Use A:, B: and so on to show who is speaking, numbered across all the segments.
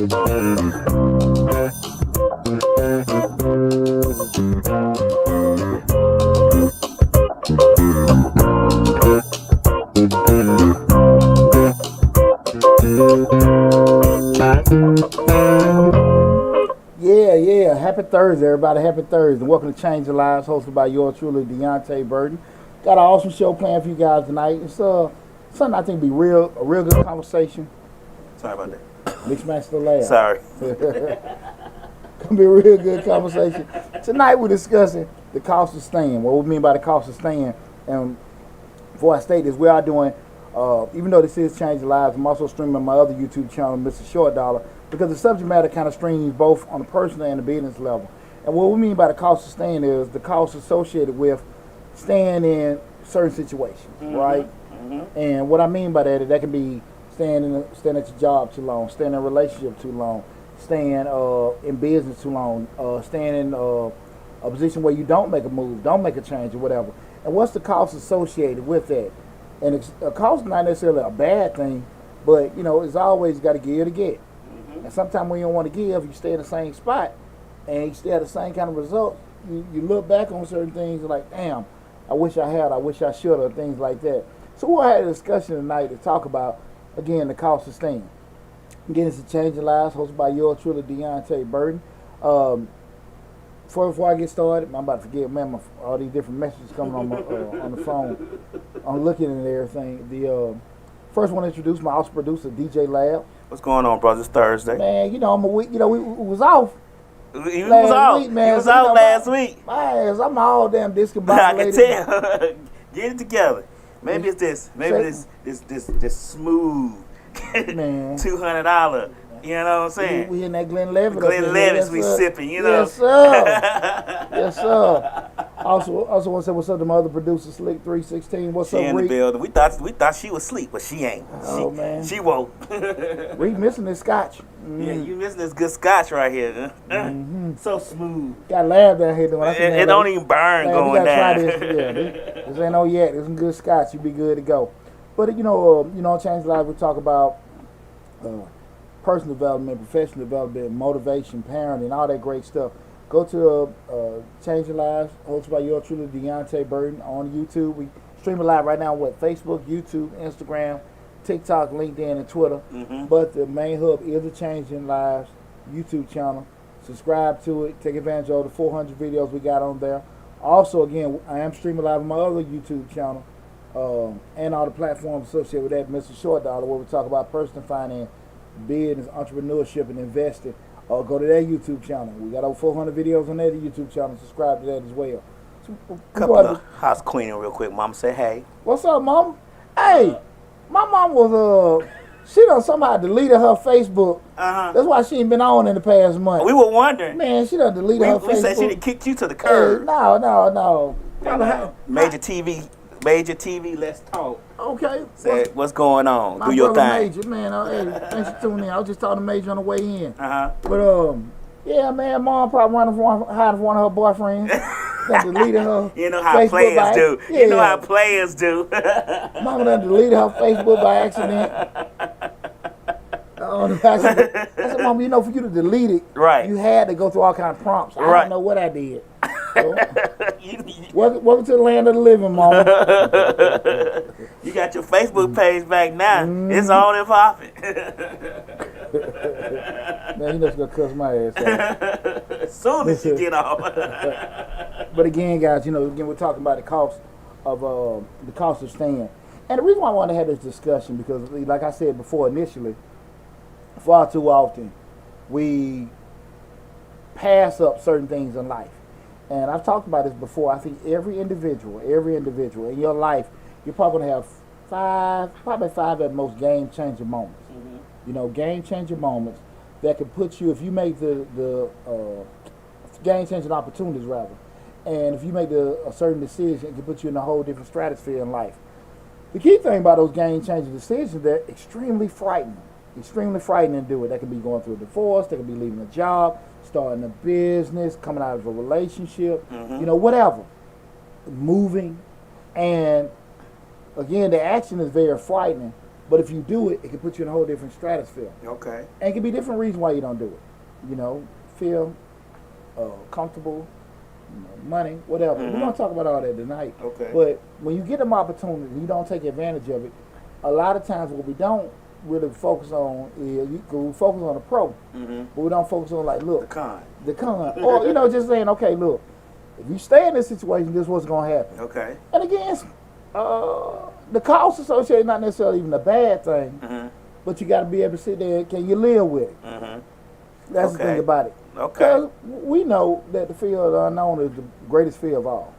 A: Yeah. Happy Thursday, everybody. Happy Thursday. Welcome to Change Your Lives, hosted by yours truly, Deonte Burton. Got an awesome show planned for you guys tonight. It's something I think be a real good conversation.
B: Sorry about that.
A: Mixed match the laugh.
B: Sorry.
A: Gonna be a real good conversation. Tonight we're discussing the cost of staying. What we mean by the cost of staying. And before I state this, we are doing, even though this is Change Your Lives, I'm also streaming my other YouTube channel, Mr. Short Dollar, because the subject matter kind of streams both on the personal and the business level. And what we mean by the cost of staying is the cost associated with staying in certain situations, right? Mm-hmm. And what I mean by that is that can be staying at your job too long, staying in a relationship too long, staying in business too long, staying in a position where you don't make a move, don't make a change or whatever. And what's the cost associated with that? And a cost is not necessarily a bad thing, but it's always got to give to get. Mm-hmm. And sometimes when you don't want to give, you stay in the same spot and you stay at the same kind of result. You look back on certain things and like, damn, I wish I should have, things like that. So we'll have a discussion tonight to talk about, again, the cost of staying. Again, it's a Change Your Lives, hosted by yours truly, Deonte Burton. Before I get started, I'm about to forget, man, all these different messages coming on my, on the phone. I'm looking at everything. The first one to introduce my house producer, DJ Lab.
B: What's going on, brother? It's Thursday.
A: Man, I'm a week. We was off.
B: He was out.
A: Week, man.
B: He was out last week.
A: My ass, I'm all damn discombobulated.
B: I can tell. Get it together. Maybe it's this. Maybe this smooth
A: man.
B: $200. You know what I'm saying?
A: We in that Glenlivet.
B: Glenlivet, we sipping.
A: Yes, sir. Yes, sir. Also want to say what's up to my other producer, Slick 316. What's up, Reed? She in the building.
B: We thought she was asleep, but she ain't.
A: Man.
B: She woke.
A: Reed missing this scotch.
B: Yeah, you missing this good scotch right here. So smooth.
A: Got lab down here doing.
B: It don't even burn going down.
A: Try this. Yeah, this ain't no yet. This some good scotch. You be good to go. But Change Lives. We talk about personal development, professional development, motivation, parenting, all that great stuff. Go to Change Your Lives, hosted by yours truly, Deonte Burton, on YouTube. We stream it live right now with Facebook, YouTube, Instagram, TikTok, LinkedIn, and Twitter. Mm-hmm. But the main hub is the Change Your Lives YouTube channel. Subscribe to it. Take advantage of the 400 videos we got on there. Also, again, I am streaming live on my other YouTube channel and all the platforms associated with that, Mr. Short Dollar, where we talk about personal finance, business, entrepreneurship, and investing. Go to that YouTube channel. We got over 400 videos on that YouTube channel. Subscribe to that as well. So,
B: couple of house cleaning real quick. Mom say hey.
A: What's up, Mom? Hey, my mom was she done somehow deleted her Facebook. That's why she ain't been on in the past month.
B: We were wondering.
A: Man, she done deleted her Facebook.
B: We said she done kicked you to the curb.
A: Hey, no.
B: Major TV, let's talk.
A: Okay.
B: Say what's going on? Do your thing.
A: Major, man. Hey, thanks for tuning in. I was just talking to Major on the way in.
B: But
A: yeah, man, Mom probably hiding one of her boyfriends. That deleted her.
B: You know how
A: Facebook
B: players do.
A: Yeah.
B: You know how players do.
A: Mama done deleted her Facebook by accident. I said, Mama, for you to delete it,
B: right,
A: you had to go through all kind of prompts. I don't know what I did. So, welcome to the land of the living, Mama.
B: You got your Facebook page back now. It's on and popping.
A: Man, you just gonna cuss my ass out.
B: As soon as you get off.
A: But again, guys, we're talking about the cost of staying. And the reason why I want to have this discussion, because like I said before initially, far too often we pass up certain things in life. And I've talked about this before. I think every individual in your life, you're probably going to have five at most game-changing moments. Mm-hmm. Game-changing moments that can put you, if you make the game-changing opportunities, rather, and if you make a certain decision, it can put you in a whole different stratosphere in life. The key thing about those game-changing decisions, they're extremely frightening. Extremely frightening to do it. That could be going through a divorce, they could be leaving a job, starting a business, coming out of a relationship, whatever. Moving. And again, the action is very frightening, But if you do it, it can put you in a whole different stratosphere.
B: Okay.
A: And it can be different reasons why you don't do it. You know, feel comfortable, money, whatever. We're going to talk about all that tonight.
B: Okay.
A: But when you get them opportunities and you don't take advantage of it, a lot of times what we don't really focus on is, we focus on the pro, but we don't focus on, like, look. The con. Or, just saying, okay, look, if you stay in this situation, this is what's going to happen.
B: Okay.
A: And again, the cost associated is not necessarily even a bad thing, but you got to be able to sit there. Can you live with it? That's the thing about it.
B: Okay.
A: Because we know that the fear of the unknown is the greatest fear of all.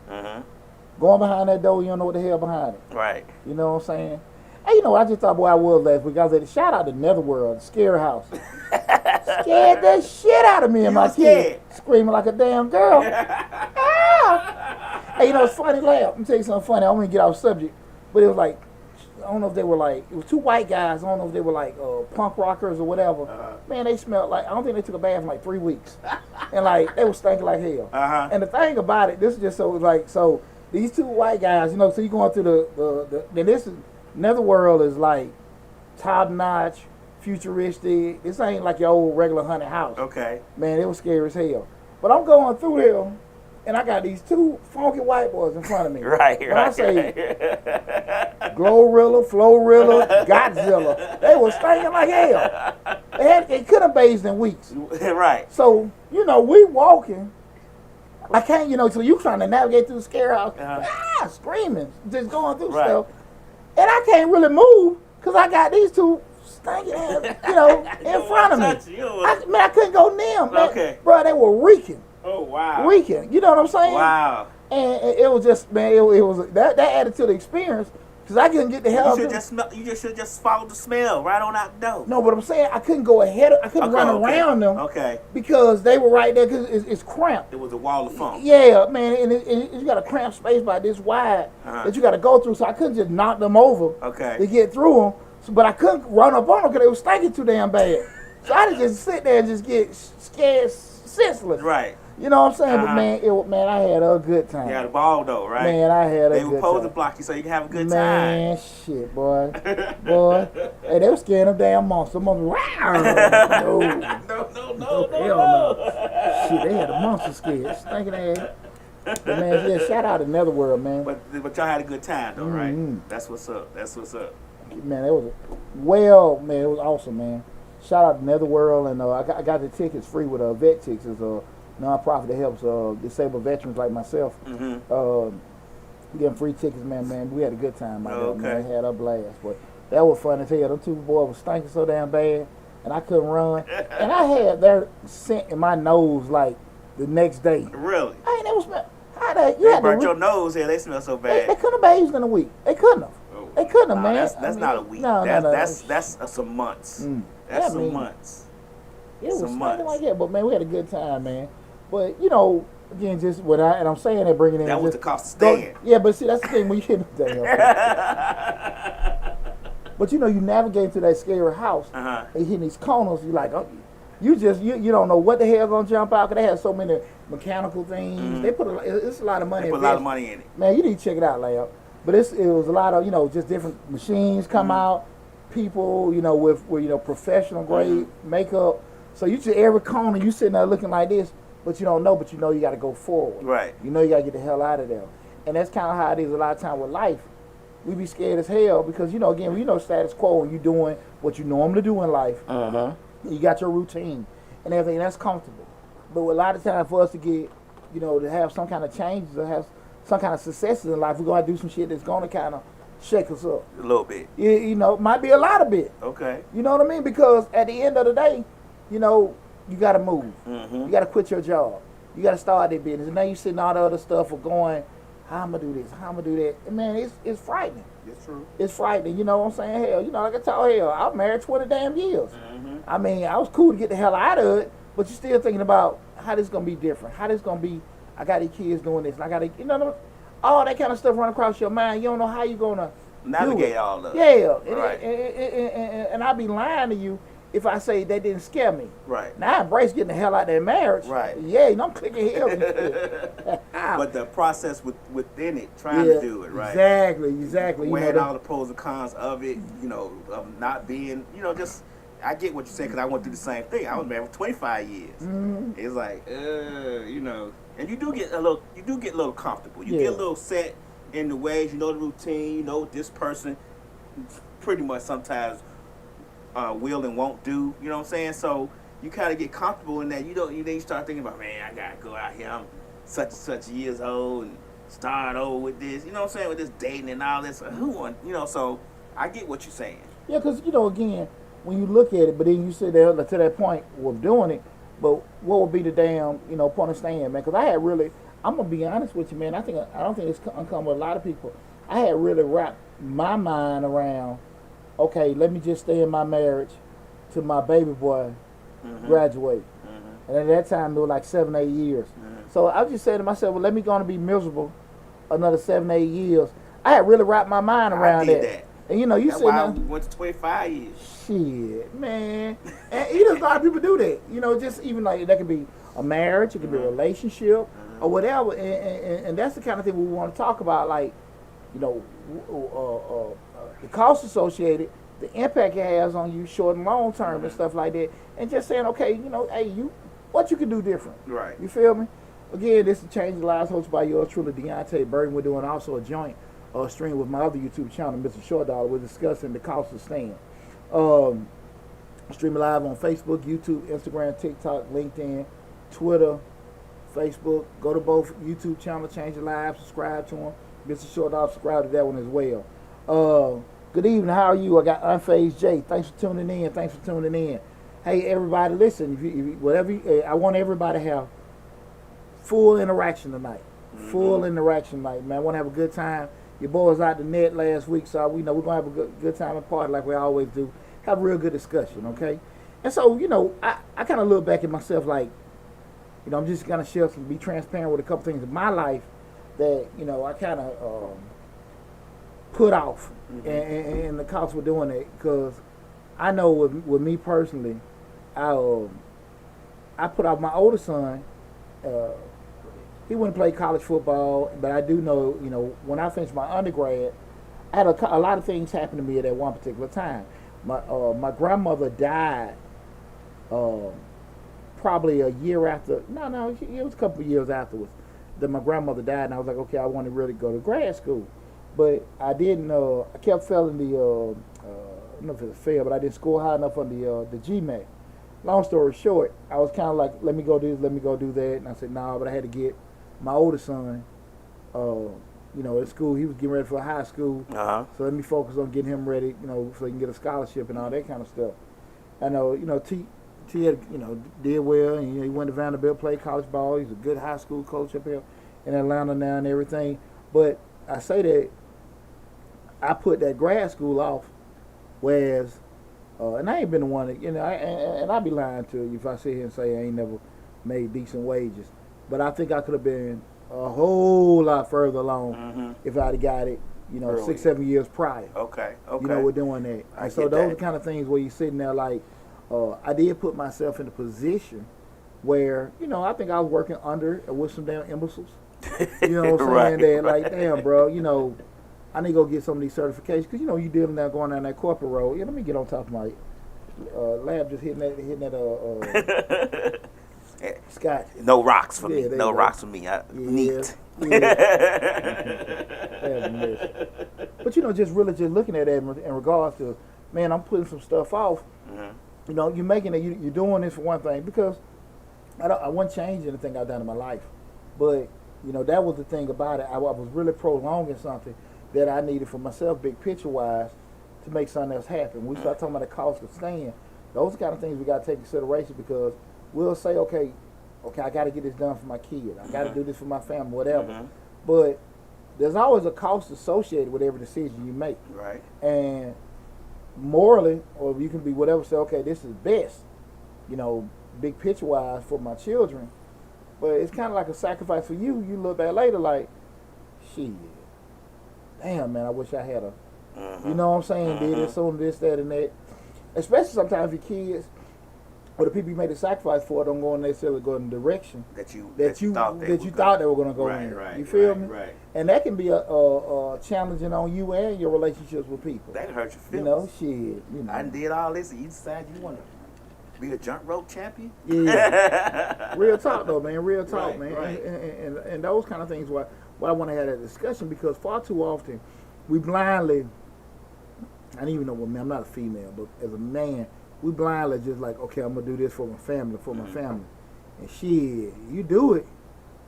A: Going behind that door, you don't know what the hell behind it.
B: Right.
A: You know what I'm saying? Hey, I just thought where I was last week. I was at the shout out to Netherworld, the scary house. Scared the shit out of me and my kid. Screaming like a damn girl. Ah! Hey, it's funny, laugh. Let me tell you something funny. I don't want to get off subject, but it was like, I don't know if they were like, it was two white guys. I don't know if they were like punk rockers or whatever. Man, they smelled like, I don't think they took a bath in like 3 weeks. And like, they were stinking like hell. And the thing about it, this is just so these two white guys, so you going through then this is, Netherworld is like top notch, futuristic. This ain't like your old regular haunted house.
B: Okay.
A: Man, it was scary as hell. But I'm going through there, and I got these two funky white boys in front of me.
B: Right.
A: I say Glorilla, Florilla, Godzilla, they was stinking like hell. They couldn't have bathed in weeks.
B: Right.
A: So, we walking. I can't, so you trying to navigate through the scare house, screaming, just going through stuff. And I can't really move because I got these two stinking ass, in front of me. I couldn't go near them.
B: Okay.
A: Bro, they were reeking.
B: Oh, wow.
A: Reeking. You know what I'm saying?
B: Wow.
A: And it was just, man, it was that added to the experience because I couldn't get the hell out.
B: You should just follow the smell right on out the door.
A: No, but I'm saying I couldn't go ahead. I couldn't run around them.
B: Okay.
A: Because they were right there because it's cramped.
B: It was a wall of foam.
A: Yeah, man, and you got a cramped space by this wide that you got to go through. So I couldn't just knock them over to get through them. So, but I couldn't run up on them because they were stinking too damn bad. So I had to just sit there and just get scared senseless.
B: Right.
A: You know what I'm saying? But man, I had a good time.
B: You had a ball though, right?
A: Man, I had a good time.
B: They were supposed to block you so you can have a good time.
A: Man, shit, boy. Boy. Hey, they were scaring them damn monsters. No.
B: No.
A: Shit, they had a monster scared. Stinking ass. But man, yeah, shout out to Netherworld, man.
B: But y'all had a good time though, right? That's what's up.
A: Man, it was it was awesome, man. Shout out to Netherworld, and I got the tickets free with Vet Chicks. It's a nonprofit that helps disabled veterans like myself. Getting free tickets, man. We had a good time out there, man. Had a blast, but that was fun as hell. Them two boys was stinking so damn bad, and I couldn't run. And I had their scent in my nose like the next day.
B: Really?
A: I ain't never smelled.
B: They burnt your nose here. They smell so bad.
A: They couldn't have bathed in a week. They couldn't have. They couldn't have, man.
B: That's not a week.
A: No.
B: That's some months. That's some months.
A: It was something like that, but man, we had a good time, man. But again, just what I'm saying, they're bringing in.
B: That was the cost of staying.
A: Yeah, but see, that's the thing when you hit them. But you navigate through that scary house, and hitting these corners, you like, you don't know what the hell gonna jump out because they have so many mechanical things. They put it's a lot of money.
B: They put a lot of money in it.
A: Man, you need to check it out, Layup. But it was a lot of just different machines come out, people with professional grade makeup. So you just every corner you sitting there looking like this, but you don't know, but you got to go forward.
B: Right.
A: You got to get the hell out of there. And that's kind of how it is a lot of time with life. We be scared as hell because again, status quo and you doing what you normally do in life. You got your routine and everything that's comfortable. But a lot of time for us to get, to have some kind of changes or have some kind of successes in life, we're going to do some shit that's going to kind of shake us up.
B: A little bit.
A: Might be a lot of bit.
B: Okay.
A: You know what I mean? Because at the end of the day, you got to move. You got to quit your job. You got to start that business. And now you sitting all the other stuff of going, how I'm going to do this, how I'm going to do that. And man, it's frightening.
B: It's true.
A: It's frightening. You know what I'm saying? Hell, like I told hell, I was married 20 damn years. I mean, I was cool to get the hell out of it, but you're still thinking about how this going to be different. How this going to be, I got these kids doing this, and I got to, all that kind of stuff run across your mind. You don't know how you're going to
B: navigate all of it.
A: Yeah.
B: Right.
A: And I be lying to you if I say that didn't scare me.
B: Right.
A: Now I embrace getting the hell out of that marriage.
B: Right.
A: Yeah, I'm clicking heels and shit.
B: But the process within it, trying to do it, right?
A: Exactly.
B: Weighing all the pros and cons of it, of not being, just. I get what you say because I went through the same thing. I was married for 25 years.
A: Mm-hmm.
B: It's like, and you do get a little comfortable. You get a little set in the ways, the routine. This person pretty much sometimes will and won't do. You know what I'm saying? So you kind of get comfortable in that. You start thinking about, man, I gotta go out here. I'm such and such years old and start over with this. You know what I'm saying? With this dating and all this. Who want? So I get what you're saying.
A: Yeah, because again, when you look at it, but then you sit there to that point with doing it. But what would be the damn point of staying, man? Because I had really, I'm gonna be honest with you, man. I don't think it's uncommon with a lot of people. I had really wrapped my mind around, okay, let me just stay in my marriage till my baby boy graduate. Mm-hmm. And at that time, it was like 7, 8 years. Mm-hmm. So I just said to myself, well, let me go and be miserable another 7, 8 years. I had really wrapped my mind around that. And you said
B: I went to 25 years.
A: Shit, man. And a lot of people do that. Just even like that could be a marriage, it could be a relationship or whatever. And that's the kind of thing we want to talk about, like, the cost associated, the impact it has on you short and long term and stuff like that. And just saying, okay, hey, what you can do different.
B: Right.
A: You feel me? Again, this is Change the Lives, hosted by yours truly, Deonte Burton. We're doing also a joint stream with my other YouTube channel, Mr. Short Dollar. We're discussing the cost of staying. Streaming live on Facebook, YouTube, Instagram, TikTok, LinkedIn, Twitter, Facebook. Go to both YouTube channels, Change Your Lives, subscribe to them. Mr. Short Dollar, subscribe to that one as well. Good evening, how are you? I got Unfazed Jay. Thanks for tuning in. Hey, everybody, listen, I want everybody to have full interaction tonight. Man. I want to have a good time. Your boy was out the net last week, so we're going to have a good time and party like we always do. Have a real good discussion, okay? And so, I kind of look back at myself like, I'm just going to share some, be transparent with a couple things in my life that, I kind of put off. And the cops were doing it because I know with me personally, I put off my older son. He wouldn't play college football, but I do know, when I finished my undergrad, I had a lot of things happen to me at that one particular time. My grandmother died probably a year after. No, it was a couple of years afterwards that my grandmother died, and I was like, okay, I want to really go to grad school. But I didn't, I kept failing the, I don't know if it was fail, but I didn't score high enough on the GMAT. Long story short, I was kind of like, let me go do this, let me go do that. And I said, no, but I had to get my older son, at school. He was getting ready for high school. So let me focus on getting him ready, so he can get a scholarship and all that kind of stuff. I know, T had, did well, and he went to Vanderbilt, played college ball. He's a good high school coach up here in Atlanta now and everything. But I say that I put that grad school off, whereas, and I ain't been the one that, and I'd be lying to you if I sit here and say I ain't never made decent wages. But I think I could have been a whole lot further along if I'd have got it, early. 6, 7 years prior.
B: Okay.
A: We're doing that. And so those are the kind of things where you're sitting there like, I did put myself in a position where, I think I was working under with some damn imbeciles. You know what I'm saying?
B: Right.
A: That like, damn, bro, I need to go get some of these certifications because you dealing now going down that corporate road. Yeah, let me get on top of my lab, just hitting that Scott.
B: No rocks for me. No rocks for me. Neat.
A: Yeah. But just really just looking at that in regards to, man, I'm putting some stuff off. You're making it. You're doing this for one thing because I wasn't changing anything I've done in my life, but that was the thing about it. I was really prolonging something that I needed for myself, big picture wise, to make something else happen. When we start talking about the cost of staying, those are the kind of things we got to take into consideration because we'll say, okay, I got to get this done for my kid. I got to do this for my family, whatever. But there's always a cost associated with every decision you make.
B: Right.
A: And morally, or you can be whatever, say, okay, this is best, big picture wise for my children. But it's kind of like a sacrifice for you. You look back later like, shit, damn, man, I wish I had you know what I'm saying, did this, on this, that, and that. especially sometimes your kids or the people you made the sacrifice for don't go necessarily go in the direction
B: that you
A: thought they were going to go in.
B: Right,
A: you feel
B: right,
A: me?
B: Right.
A: And that can be a challenging on you and your relationships with people.
B: That can hurt your feelings.
A: You know, shit. You know.
B: I did all this, and you decide you want to be a jump rope champion.
A: Yeah. Real talk though, man. Real talk,
B: Right,
A: man.
B: right.
A: And those kind of things. Why I want to have that discussion, because far too often we blindly. I don't even know what man. I'm not a female, but as a man, we blindly just like, okay, I'm gonna do this for my family, and shit, you do it,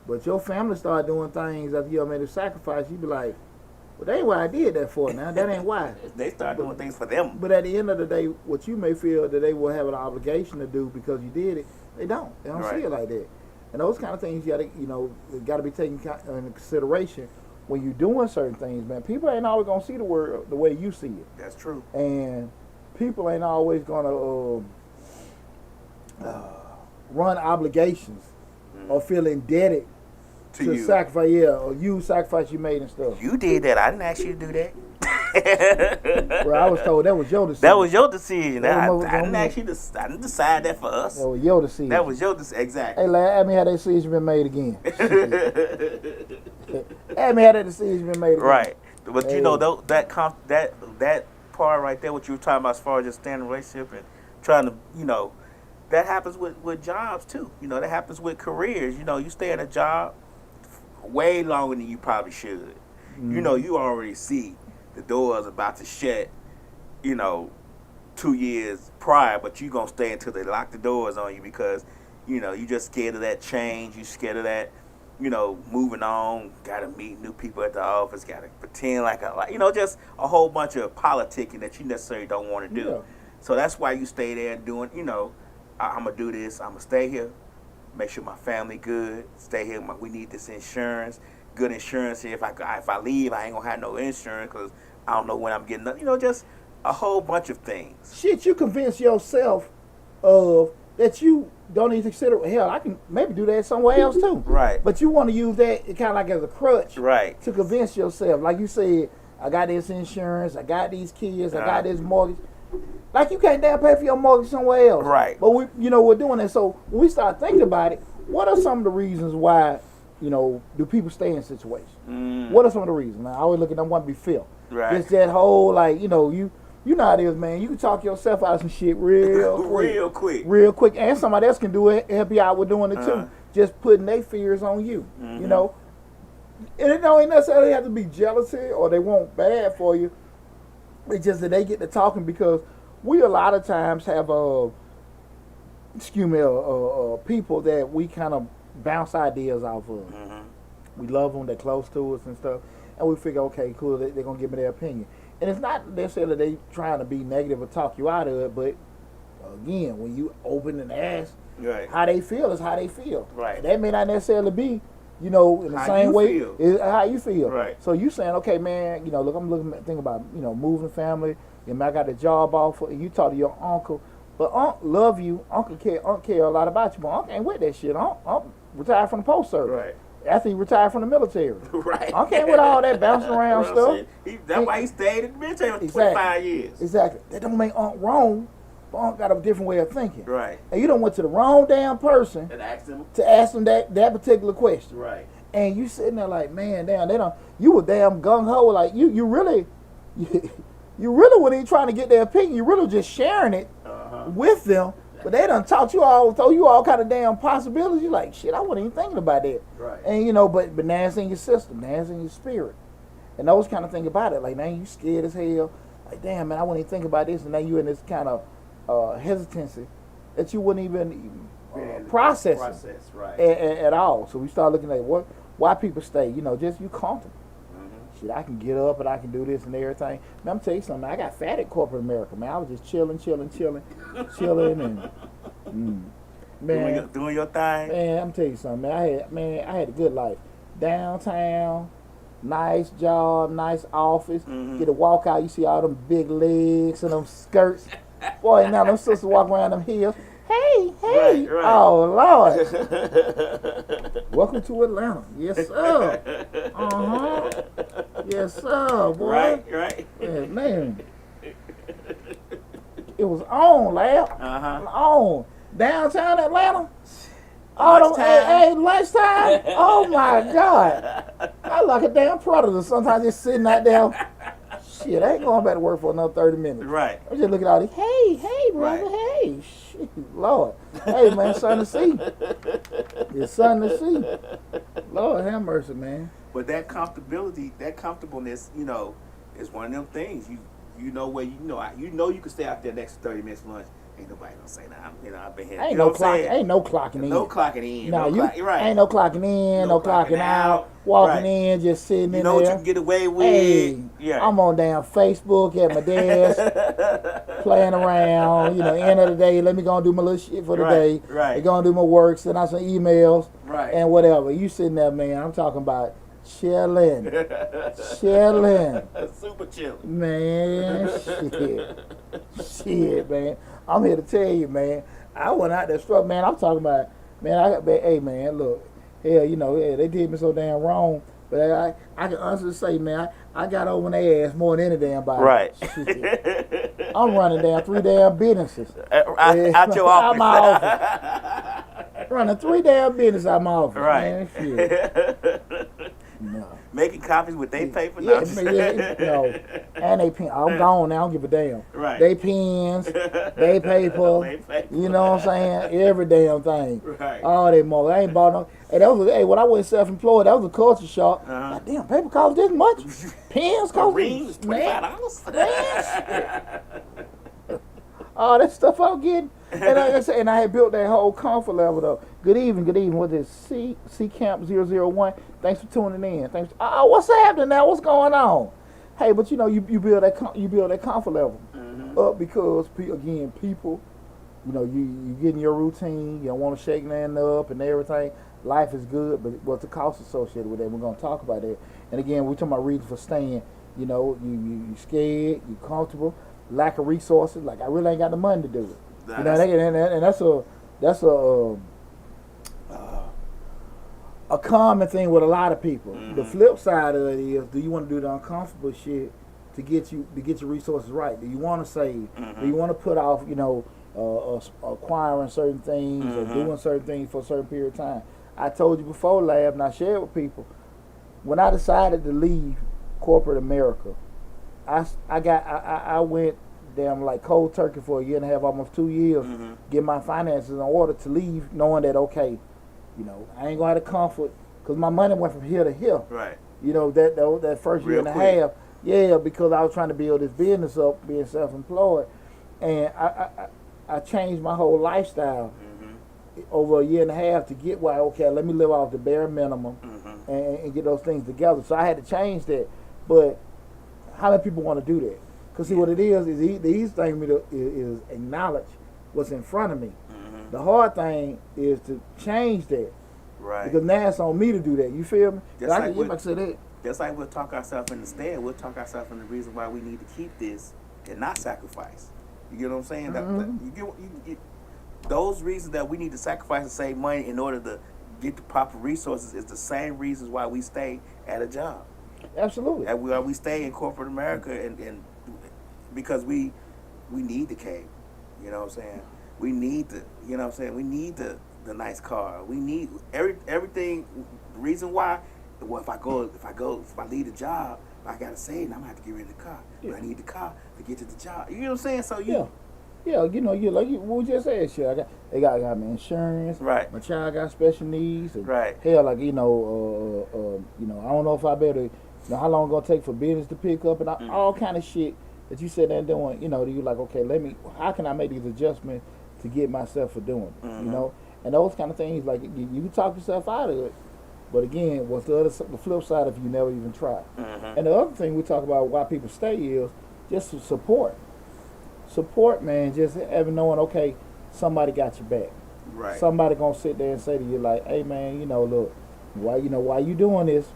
A: but your family start doing things after you made a sacrifice. You be like, well, that ain't what I did that for. Now that ain't why.
B: They start doing things for them.
A: But at the end of the day, what you may feel that they will have an obligation to do because you did it, they don't. They don't see it like that. And those kind of things you gotta be taken into consideration when you're doing certain things, man. People ain't always gonna see the world the way you see it.
B: That's true.
A: And people ain't always gonna run obligations or feel indebted to
B: you.
A: sacrifice, or you sacrifice you made and stuff.
B: You did that. I didn't ask you to do that.
A: Well, I was told that was your decision.
B: That was your decision. I didn't
A: ask
B: you to. I didn't decide that for us.
A: That was your decision.
B: That was your decision. Exactly.
A: Hey, lad, ask me how that decision been made again. Ask me how that decision been made again.
B: Right. But you know that part right there, what you were talking about as far as just staying in a relationship and trying to, that happens with jobs too. That happens with careers. You stay in a job way longer than you probably should.
A: Mm-hmm.
B: You already see the doors about to shut, 2 years prior, but you gonna stay until they lock the doors on you because, you just scared of that change. You scared of that, moving on, gotta meet new people at the office, gotta pretend just a whole bunch of politicking that you necessarily don't want to do.
A: Yeah.
B: So that's why you stay there doing, I'm gonna do this, I'm gonna stay here, make sure my family good, stay here, we need this insurance, good insurance here. If I leave, I ain't gonna have no insurance because I don't know when I'm getting, just a whole bunch of things.
A: Shit, you convince yourself of that you don't even consider, hell, I can maybe do that somewhere else too.
B: Right.
A: But you want to use that kind of like as a crutch.
B: Right.
A: To convince yourself. Like you said, I got this insurance, I got these kids, I got this mortgage. Like you can't damn pay for your mortgage somewhere else.
B: Right.
A: But we're doing that. So when we start thinking about it, what are some of the reasons why, do people stay in situations? What are some of the reasons? Now, I always look at them, want to be filled.
B: Right.
A: Just that whole, you know how it is, man. You can talk yourself out of some shit real quick. Real quick. And somebody else can do it, help you out with doing it too. Just putting their fears on you, And it don't necessarily have to be jealousy or they want bad for you. It's just that they get to talking because we a lot of times have people that we kind of bounce ideas off of. We love them, they're close to us and stuff, and we figure, okay, cool, they're going to give me their opinion. And it's not necessarily they trying to be negative or talk you out of it, but again, when you open and ask how they feel is how they feel.
B: Right.
A: And that may not necessarily be, in the same way how you feel.
B: Right.
A: So you saying, okay, man, look, I'm thinking about, moving family. I got a job offer, and you talk to your uncle. But Unc love you. Uncle care a lot about you, but Unc ain't with that shit. Unc retired from the post service.
B: Right.
A: After he retired from the military.
B: Right.
A: Unc ain't with all that bouncing around stuff.
B: That's why he stayed in the military for 25 years.
A: Exactly. That don't make Unc wrong, but Unc got a different way of thinking.
B: Right.
A: And you done went to the wrong damn person
B: And asked him.
A: to ask them that particular question.
B: Right.
A: And you sitting there like, man, damn, you were damn gung-ho. Like, you really weren't even trying to get their opinion. You really just sharing it with them. But they done taught you all, throw you all kind of damn possibilities. You're like, shit, I wasn't even thinking about that.
B: Right.
A: And, but now it's in your system. Now it's in your spirit. And those kind of things about it. Like, now you scared as hell. Like, damn, man, I wouldn't even think about this. And now you in this kind of hesitancy that you wouldn't even process
B: right.
A: at all. So we start looking at why people stay. Just you comfortable. Shit, I can get up and I can do this and everything. Man, I'm tell you something. I got fat at corporate America, man. I was just chilling, and man,
B: doing your thing.
A: Man, I'm tell you something. Man, I had a good life. Downtown, nice job, nice office. Get to walk out, you see all them big legs and them skirts. Boy, now them sisters walk around them hills. Hey.
B: Right.
A: Oh, Lord. Welcome to Atlanta. Yes, sir. Yes, sir, boy.
B: Right.
A: Yeah, man. it was on, lab. On downtown Atlanta. All them lunchtime. Oh my God! I like a damn predator. Sometimes just sitting out there. Shit, I ain't going back to work for another 30 minutes.
B: Right.
A: I'm just looking at all these. Hey, brother. Right. Hey, shit, Lord. Hey, man, something to see. It's something to see. Lord have mercy, man.
B: But that comfortability, that comfortableness, you know, is one of them things. You know where you can stay out there next 30 minutes lunch. Ain't nobody gonna say that. You know, I've been here.
A: Ain't no clocking in.
B: No clocking in.
A: No,
B: right.
A: Ain't no clocking in, no clocking out. Walking in, just sitting in there.
B: You know what you can get away with.
A: Hey, yeah. I'm on damn Facebook at my desk, playing around. You know, end of the day, let me go and do my little shit for the day.
B: Right.
A: They gonna do my work, send out some emails,
B: right,
A: and whatever. You sitting there, man. I'm talking about chilling.
B: Super chilling.
A: Man, shit, man. I'm here to tell you, man. I went out there struck, man. I'm talking about, man. Hey, man, look, hell, you know, they did me so damn wrong. But I can honestly say, man, I got over their ass more than any damn body.
B: Right.
A: I'm running down 3 damn businesses.
B: Out your office.
A: Out my office. Running 3 damn businesses out my office.
B: Right.
A: Man, shit. No.
B: Making copies with they paper?
A: No. And they pen. I'm gone now. I don't give a damn.
B: Right.
A: They pens, they paper. You know what I'm saying? Every damn thing.
B: Right.
A: All that more. I ain't bought no. Hey, when I went self-employed, that was a culture shock. God damn, paper cost this much. Pens cost
B: rings, $25.
A: Man, all that stuff I was getting. And like I said, and I had built that whole comfort level though. Good evening. What is C Camp 001? Thanks for tuning in. Thanks. What's happening now? What's going on? Hey, but you know you build that comfort level up because people, you know, you get in your routine. You don't want to shake nothing up and everything. Life is good, but what's the cost associated with that? We're gonna talk about that. And again, we're talking about reasons for staying. You know, you scared, you comfortable, lack of resources. Like I really ain't got the money to do it. You know, and that's a common thing with a lot of people. The flip side of it is, do you want to do the uncomfortable shit to get your resources right? Do you want to save? Do you want to put off, you know, acquiring certain things or doing certain things for a certain period of time? I told you before, Lab, and I shared with people, when I decided to leave corporate America, I went damn like cold turkey for a year and a half, almost 2 years, get my finances in order to leave, knowing that, okay, you know, I ain't gonna have the comfort, because my money went from here to here.
B: Right.
A: You know, that first year and a half, yeah, because I was trying to build this business up, being self-employed, and I changed my whole lifestyle over a year and a half to get why, okay, let me live off the bare minimum and get those things together. So I had to change that. But how many people want to do that? Because see, what it is the easy thing is acknowledge what's in front of me. The hard thing is to change that.
B: Right. Because
A: now it's on me to do that. You feel me?
B: Just like we'll talk ourselves in the stand, we'll talk ourselves in the reason why we need to keep this and not sacrifice. You get what I'm saying? You get those reasons that we need to sacrifice and save money in order to get the proper resources is the same reasons why we stay at a job.
A: Absolutely.
B: And we stay in corporate America and because we need the cave. You know what I'm saying? We need we need the nice car. We need everything. The reason why, well, if I leave the job, I gotta save, and I'm gonna have to get rid of the car. Yeah. But I need the car to get to the job. You know what I'm saying? So
A: yeah, you know, you like what we just said, shit. They got my insurance.
B: Right.
A: My child got special needs. And
B: right.
A: Hell, like I don't know if I better, how long it's gonna take for business to pick up and all kind of shit that you sit there doing. You know, you like, okay, how can I make these adjustments to get myself for doing it? You know, and those kind of things, like you can talk yourself out of it. But again, what's the flip side if you never even try? And the other thing we talk about why people stay is just to support. Support, man, just having knowing, okay, somebody got your back.
B: Right.
A: Somebody gonna sit there and say to you like, hey man, look, why you doing this?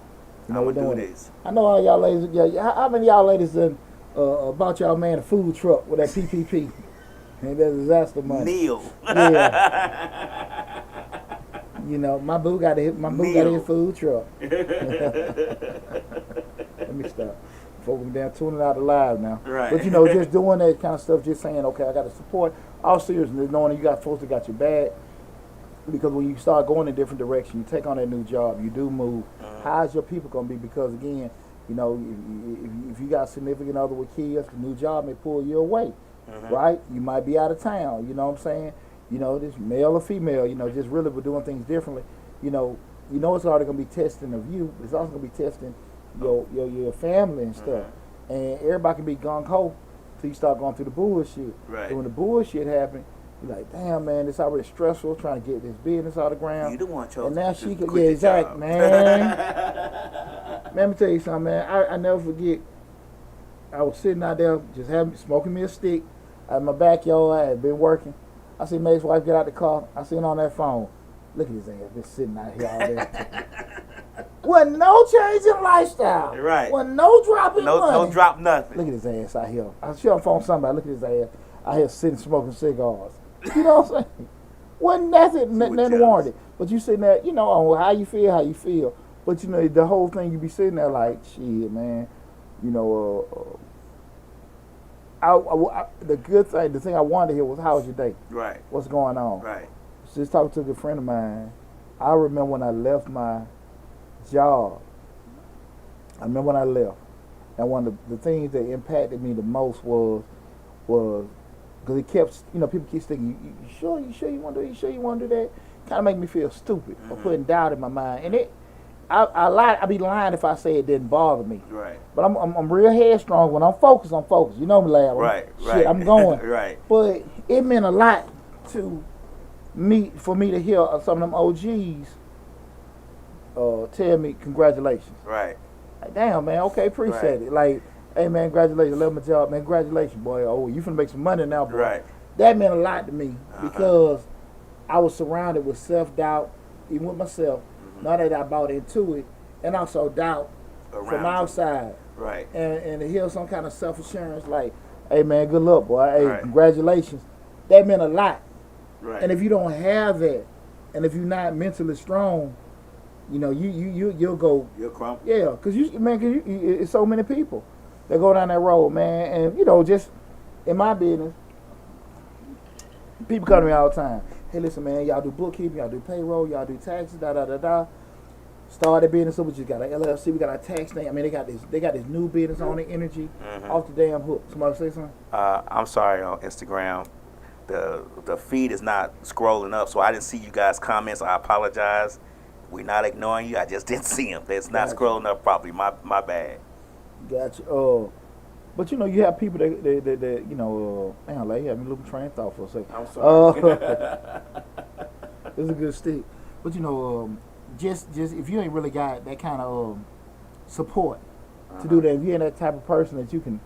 B: I'm gonna do this.
A: I know all y'all ladies. How many of y'all ladies done bought y'all man a food truck with that PPP and that disaster money?
B: Neil.
A: Yeah. My boo got his food truck. Let me stop. Folks down tuning out the live now.
B: Right.
A: But just doing that kind of stuff, just saying, okay, I got to support. All seriousness, knowing that you got folks that got your back. Because when you start going in a different direction, you take on that new job, you do move. How's your people gonna be? Because again, if you got a significant other with kids, the new job may pull you away, right? You might be out of town. You know what I'm saying? This male or female. Just really we're doing things differently. It's already gonna be testing of you. It's also gonna be testing your family and stuff. And everybody can be gung ho till you start going through the bullshit.
B: Right.
A: And when the bullshit happens, you're like, damn, man, it's already stressful trying to get this business out of the ground.
B: You don't want your
A: and now she could,
B: quit the
A: exactly,
B: job.
A: man. Man, let me tell you something, man. I never forget. I was sitting out there just smoking me a stick out in my backyard. I had been working. I see Mae's wife get out the car. I seen on that phone. Look at his ass, been sitting out here all day. Wasn't no change in lifestyle.
B: Right.
A: Wasn't no drop in money.
B: No drop nothing.
A: Look at his ass out here. I see on the phone somebody. Look at his ass out here sitting smoking cigars. You know what I'm saying? Wasn't nothing warranted. But you sitting there, on how you feel. But the whole thing you be sitting there like, shit, man. The good thing, the thing I wanted to hear was, how was your day?
B: Right.
A: What's going on?
B: Right.
A: Just talking to a good friend of mine. I remember when I left my job. I remember when I left, and one of the things that impacted me the most was because it kept, people keep thinking, you sure you want to do it? You sure you want to do that? Kind of make me feel stupid or putting doubt in my mind. And I'd be lying if I say it didn't bother me.
B: Right.
A: But I'm real headstrong. When I'm focused, I'm focused. You know me, lad.
B: Right.
A: Shit, I'm going.
B: Right.
A: But it meant a lot for me to hear some of them OGs tell me congratulations.
B: Right.
A: Like, damn, man. Okay, appreciate it. Like, hey, man, congratulations. I love my job, man. Congratulations, boy. Oh, you finna make some money now, boy.
B: Right.
A: That meant a lot to me because I was surrounded with self-doubt, even with myself. Now that I bought into it, and also doubt from outside.
B: Right.
A: And to hear some kind of self-assurance like, hey, man, good luck, boy. Hey, congratulations. That meant a lot.
B: Right.
A: And if you don't have that, and if you're not mentally strong, you'll go.
B: You'll crumble.
A: Yeah, because it's so many people that go down that road, man. And just in my business, people come to me all the time. Hey, listen, man, y'all do bookkeeping, y'all do payroll, y'all do taxes, da. Started business up, we just got an LLC, we got a tax thing. I mean, they got this new business on the energy, off the damn hook. Somebody say something?
B: I'm sorry, on Instagram, the feed is not scrolling up, so I didn't see you guys' comments. I apologize. We're not ignoring you. I just didn't see them. It's not scrolling up properly. My bad.
A: Gotcha. But you have people that man, like, you had me looking train of thought for a second.
B: I'm sorry.
A: It's a good stick. But just if you ain't really got that kind of support to do that, if you ain't that type of person that you can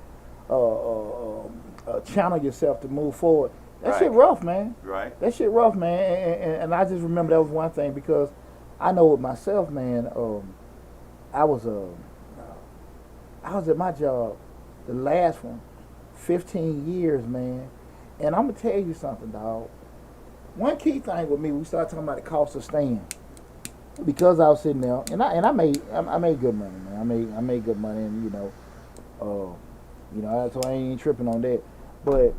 A: channel yourself to move forward, that shit rough, man. Right. That shit rough, man. And I just remember that was one thing because I know with myself, man. I was at my job, the last one, 15 years, man. And I'm gonna tell you something, dog. One key thing with me, we started talking about the cost of staying. Because I was sitting there, and I made good money, man. I made good money, and so I ain't tripping on that. But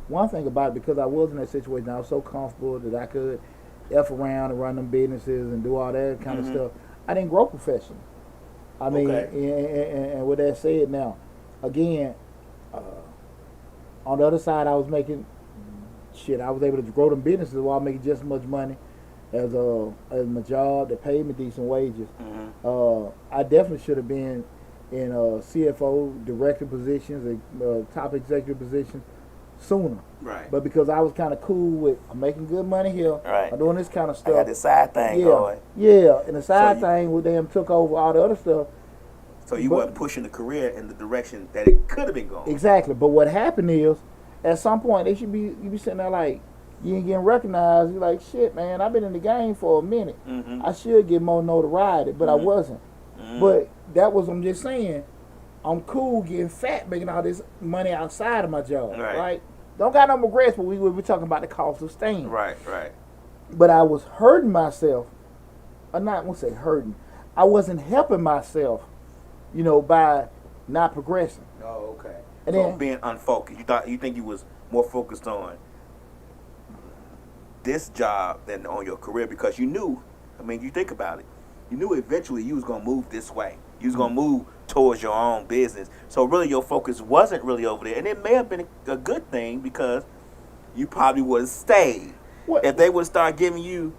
A: one thing about it, because I was in that situation, I was so comfortable that I could F around and run them businesses and do all that kind of stuff. I didn't grow professionally. I mean, and with that said, now, again, on the other side, I was making shit. I was able to grow them businesses while making just as much money as my job that paid me decent wages. I definitely should have been in CFO, director positions, top executive positions sooner. Right. But because I was kind of cool with, I'm making good money here. Right. I'm doing this kind of stuff.
B: I got this side thing going.
A: Yeah, and the side thing with them took over all the other stuff.
B: So you wasn't pushing the career in the direction that it could have been going.
A: Exactly. But what happened is, at some point, you be sitting there like, you ain't getting recognized. You're like, shit, man, I've been in the game for a minute. I should get more notoriety, but I wasn't. But that was, I'm just saying, I'm cool getting fat, making all this money outside of my job, right? Don't got no regrets, but we were talking about the cost of staying. Right. But I was hurting myself. I'm not going to say hurting. I wasn't helping myself, by not progressing.
B: Oh, okay.
A: And
B: so
A: then
B: being unfocused. You think you was more focused on this job than on your career because you knew. I mean, you think about it. You knew eventually you was gonna move this way. You was gonna move towards your own business. So really, your focus wasn't really over there, and it may have been a good thing because you probably would have stayed if they would start giving you.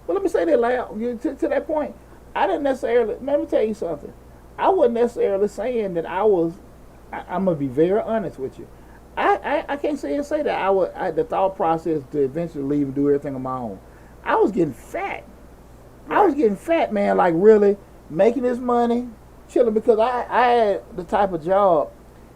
A: Well, let me say that loud. To that point, I didn't necessarily. Let me tell you something. I wasn't necessarily saying that I was. I'm gonna be very honest with you. I can't say that the thought process to eventually leave and do everything on my own. I was getting fat. Right. I was getting fat, man. Like really making this money, chilling because I had the type of job.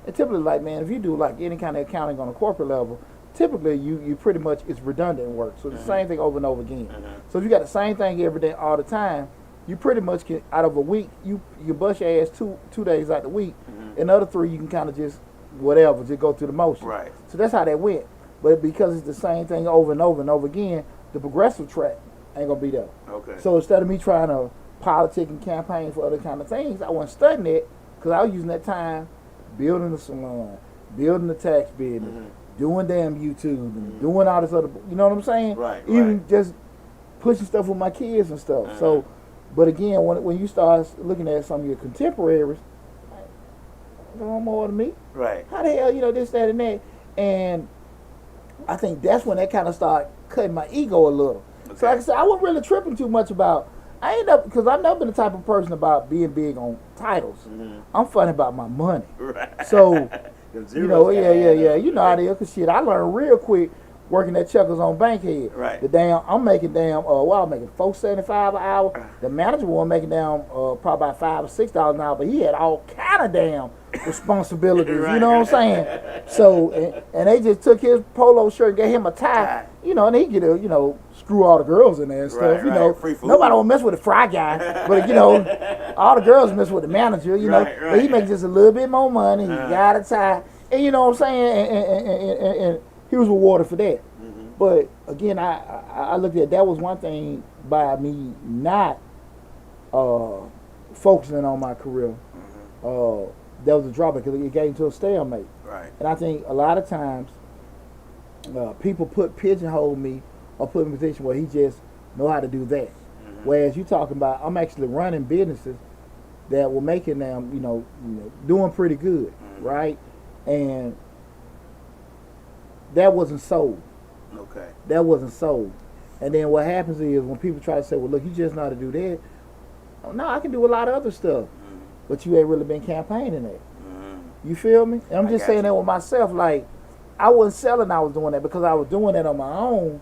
A: And typically, like man, if you do like any kind of accounting on a corporate level, typically you pretty much it's redundant work. So the same thing over and over again. So if you got the same thing every day all the time, you pretty much can out of a week you bust your ass two days out the week, and the other 3 you can kind of just whatever, just go through the motion.
B: Right.
A: So that's how that went. But because it's the same thing over and over and over again, the progressive track ain't gonna be there.
B: Okay.
A: So instead of me trying to politic and campaign for other kind of things, I wasn't studying it because I was using that time building the salon, building the tax business, doing damn YouTube, and doing all this other, you know what I'm saying?
B: Right.
A: Even just pushing stuff with my kids and stuff. So, but again, when you start looking at some of your contemporaries, no more than me.
B: Right.
A: How the hell, this, that, and that? And I think that's when that kind of started cutting my ego a little. Okay. So like I said, I wasn't really tripping too much about, because I've never been the type of person about being big on titles. I'm funny about my money.
B: Right.
A: So, yeah. You know how they is, because shit, I learned real quick working at Checkers on Bankhead.
B: Right.
A: I'm making I'm making $4.75 an hour. The manager was making probably about $5 or $6 an hour, but he had all kind of damn responsibilities.
B: Right.
A: You know what I'm saying? So and they just took his polo shirt and gave him a tie. And he get screw all the girls in there and stuff.
B: Right. Free food.
A: Nobody will mess with the fry guy, but all the girls mess with the manager. Right. But he makes just a little bit more money. He got a tie, and you know what I'm saying, and he was rewarded for that. But again, I looked at that was one thing by me not focusing on my career. That was a drawback because it got into a stalemate.
B: Right.
A: And I think a lot of times people pigeonhole me or put me in a position where he just know how to do that. Whereas you talking about I'm actually running businesses that were making them, doing pretty good, right? And that wasn't sold.
B: Okay.
A: That wasn't sold. And then what happens is when people try to say, well, look, you just know how to do that. Oh, no, I can do a lot of other stuff. But you ain't really been campaigning that. You feel me? And I'm just saying that with myself. Like, I wasn't selling I was doing that because I was doing that on my own.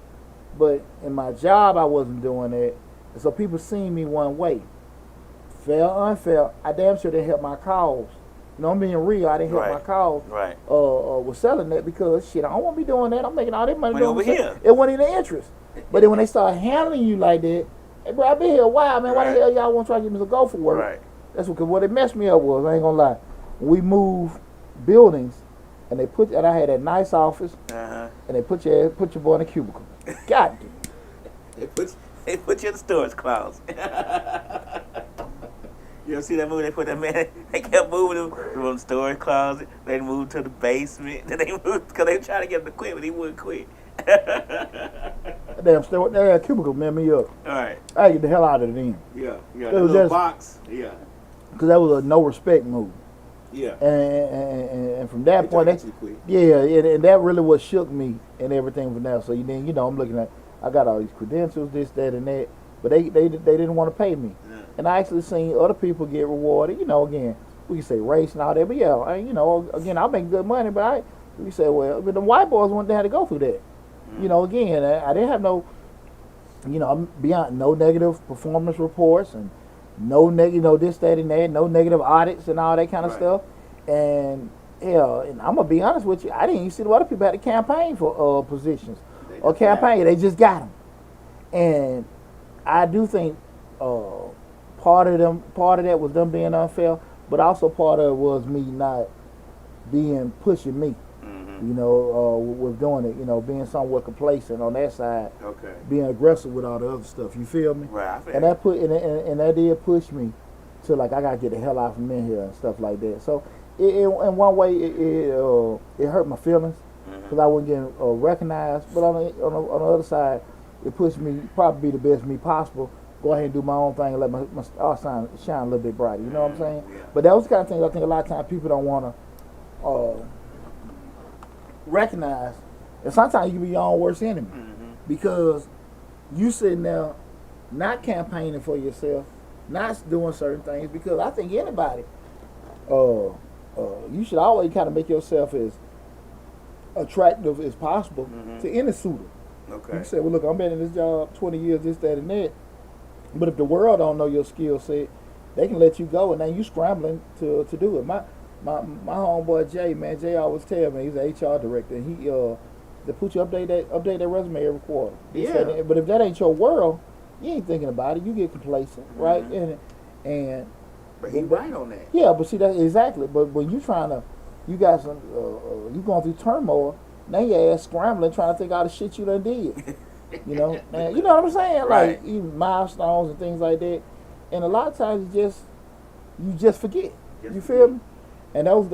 A: But in my job, I wasn't doing that. And so people seen me one way. Fair, unfair, I damn sure didn't help my cause. I'm being real. I didn't help my cause.
B: Right.
A: Was selling that because shit, I don't want to be doing that. I'm making all that money doing
B: over here.
A: It wasn't in the interest. But then when they start handling you like that, hey bro, I've been here a while, man. Why the hell y'all want to try to get me to go for work?
B: Right.
A: That's what it messed me up was. I ain't gonna lie. We moved buildings, and I had a nice office, and they put your boy in a cubicle. God damn.
B: They put you in the storage closet. You ever see that movie? They put that man. They kept moving him from the storage closet. They moved to the basement. Then they moved because they were trying to get him to quit, but he wouldn't quit.
A: Damn cubicle messed me up.
B: All right.
A: I get the hell out of it then.
B: Yeah. That little box. Yeah.
A: Because that was a no respect move.
B: Yeah.
A: And from that point, and that really what shook me and everything from there. So then I'm looking at, I got all these credentials, this, that, and that, but they didn't want to pay me. Yeah. And I actually seen other people get rewarded. Again, we can say race and all that, but again, I make good money, but we say, well, but the white boys wouldn't have to go through that. Again, I didn't have no, I'm beyond no negative performance reports and no negative, this, that, and that, no negative audits and all that kind of stuff. And and I'm gonna be honest with you, I didn't even see a lot of people had to campaign for positions or campaign. They just got them. And I do think part of that was them being unfair, but also part of it was me not pushing me. With doing it, being somewhat complacent on that side, being aggressive with all the other stuff. You feel me?
B: Right.
A: And that did push me to like I gotta get the hell out from in here and stuff like that. So in one way, it hurt my feelings because I wasn't getting recognized. But on the other side, it pushed me probably be the best me possible. Go ahead and do my own thing and let my star shine a little bit brighter. You know what I'm saying?
B: Yeah.
A: But that was the kind of things I think a lot of times people don't want to recognize. And sometimes you can be your own worst enemy because you sitting there not campaigning for yourself, not doing certain things. Because I think anybody, you should always kind of make yourself as attractive as possible to any suitor.
B: Okay.
A: You say, well, look, I've been in this job 20 years, this, that, and that. But if the world don't know your skill set, they can let you go, and then you scrambling to do it. My homeboy Jay, man, Jay always tell me he's an HR director, and he they put you update that resume every quarter.
B: Yeah.
A: But if that ain't your world, you ain't thinking about it. You get complacent, right? And
B: but he right on that.
A: yeah, but see that exactly. But when you you got some, you going through turmoil. Now your ass scrambling trying to think all the shit you done did. You know, man, you know what I'm saying?
B: Right.
A: Like even milestones and things like that. And a lot of times you just forget. You feel me? And that was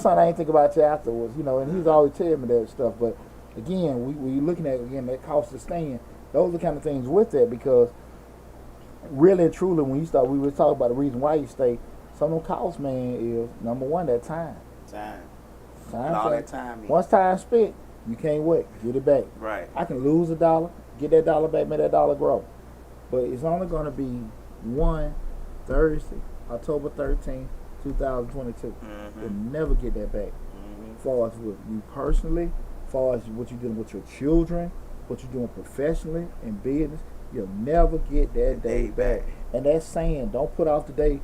A: something I didn't think about till afterwards, you know, and he's always telling me that stuff. But again, we looking at that cost of staying, those are the kind of things with that, because really and truly when we were talking about the reason why you stay, some of them costs, man, is number one, that time.
B: Time.
A: And
B: all that time.
A: Once time spent, you can't wait. Get it back.
B: Right.
A: I can lose $1, get that dollar back, make that dollar grow. But it's only going to be one Thursday, October 13th, 2022. You'll never get that back. As far as with you personally, as far as what you're doing with your children, what you're doing professionally in business, you'll never get that day back. And that's saying, don't put off today.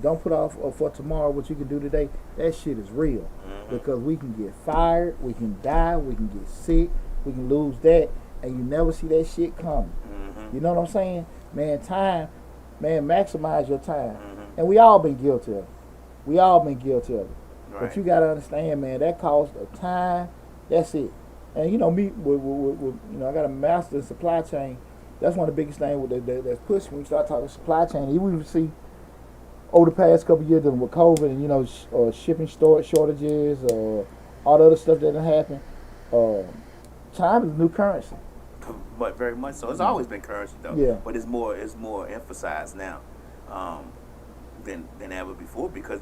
A: Don't put off for tomorrow what you can do today. That shit is real. Because we can get fired, we can die, we can get sick, we can lose that, and you never see that shit coming. You know what I'm saying? Man, time, man, maximize your time. And we all been guilty of it. We all been guilty of it. Right. But you got to understand, man, that cost of time, that's it. And you know, me, with you know, I got a master in supply chain. That's one of the biggest things that's pushed when we start talking supply chain. Even we see over the past couple of years dealing with COVID and, you know, shipping shortages, all the other stuff that done happened, time is new currency.
B: But very much so. It's always been currency though.
A: Yeah.
B: But it's more emphasized now than ever before, because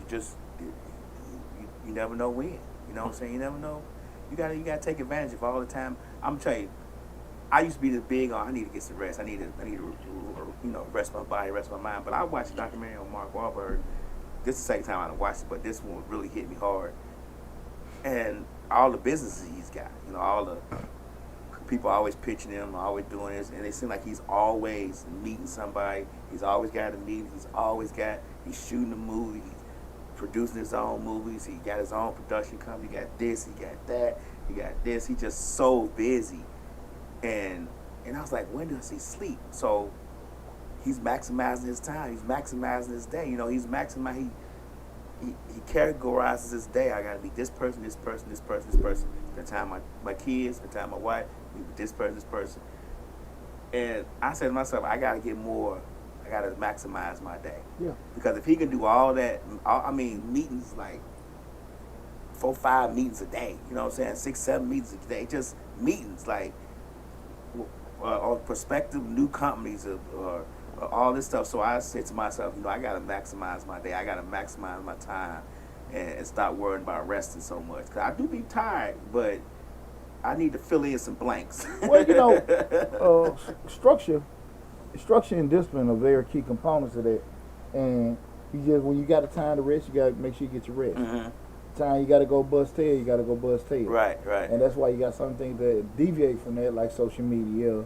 B: you never know when. You know what I'm saying? You never know. You gotta take advantage of all the time. I'm telling you, I used to be this big on I need to get some rest. I need to you know, rest my body, rest my mind. But I watched a documentary on Mark Wahlberg. This is the second time I watched it, but this one really hit me hard. And all the businesses he's got, you know, all the people always pitching him, always doing this, and it seems like he's always meeting somebody. He's always got a meeting. He's shooting a movie. He's producing his own movies. He got his own production company. He got this. He got that. He got this. He's just so busy. And I was like, when does he sleep? So he's maximizing his time. He's maximizing his day. You know, he's maximizing. He categorizes his day. I got to be this person, this person, this person, this person. Spend time with my kids, spend time with my wife, be with this person, this person. And I said to myself, I got to get more. I got to maximize my day.
A: Yeah.
B: Because if he can do all that, I mean, meetings like 4, 5 meetings a day. You know what I'm saying? 6, 7 meetings a day. Just meetings like on prospective new companies or all this stuff. So I said to myself, you know, I got to maximize my day. I got to maximize my time and stop worrying about resting so much. Because I do be tired, but I need to fill in some blanks.
A: Well, you know, structure and discipline are very key components of that. And when you got the time to rest, you got to make sure you get your rest. Time you got to go bust tail, you got to go bust tail.
B: Right.
A: And that's why you got some things that deviate from that, like social media,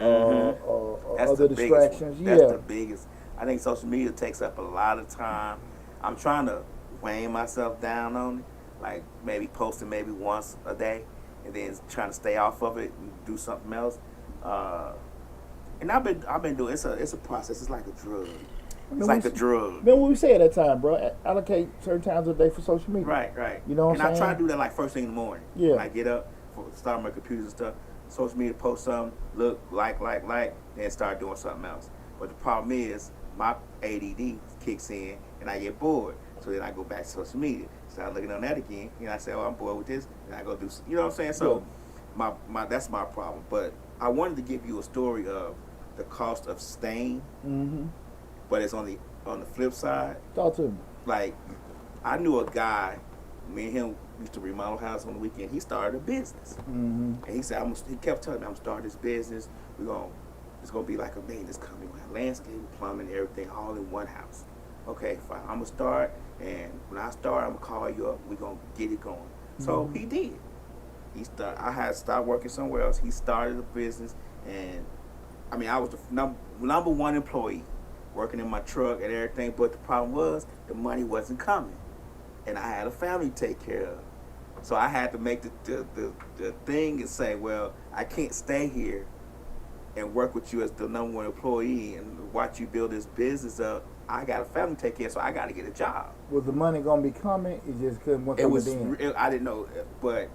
A: other distractions.
B: That's the biggest. I think social media takes up a lot of time. I'm trying to weigh myself down on it, like maybe posting maybe once a day, and then trying to stay off of it and do something else. And I've been doing it's a process. It's like a drug. It's like a drug.
A: Remember what we said at that time, bro? Allocate certain times of the day for social media.
B: Right.
A: You know what I'm saying?
B: And I try to do that like first thing in the morning.
A: Yeah.
B: When I get up, start my computer and stuff, social media, post something, look, like, then start doing something else. But the problem is my ADD kicks in, and and I get bored. So then I go back to social media, start looking on that again. You know, I say, oh, I'm bored with this, and I go do. You know what I'm saying? So, my that's my problem. But I wanted to give you a story of the cost of staying, but it's on the flip side.
A: Talk to me.
B: Like, I knew a guy. Me and him used to remodel house on the weekend. He started a business, and he said, he kept telling me, I'm starting this business. It's gonna be like a maintenance company. We have landscaping, plumbing, everything, all in one house. Okay, fine. I'm gonna start, and when I start, I'm gonna call you up. We're gonna get it going. So he did. I had to start working somewhere else. He started a business, and I mean, I was the number one employee, working in my truck and everything. But the problem was the money wasn't coming, and I had a family to take care of. So I had to make the thing and say, well, I can't stay here and work with you as the number one employee and watch you build this business up. I got a family to take care of, so I got to get a job.
A: Was the money gonna be coming? It just couldn't work.
B: I didn't know, but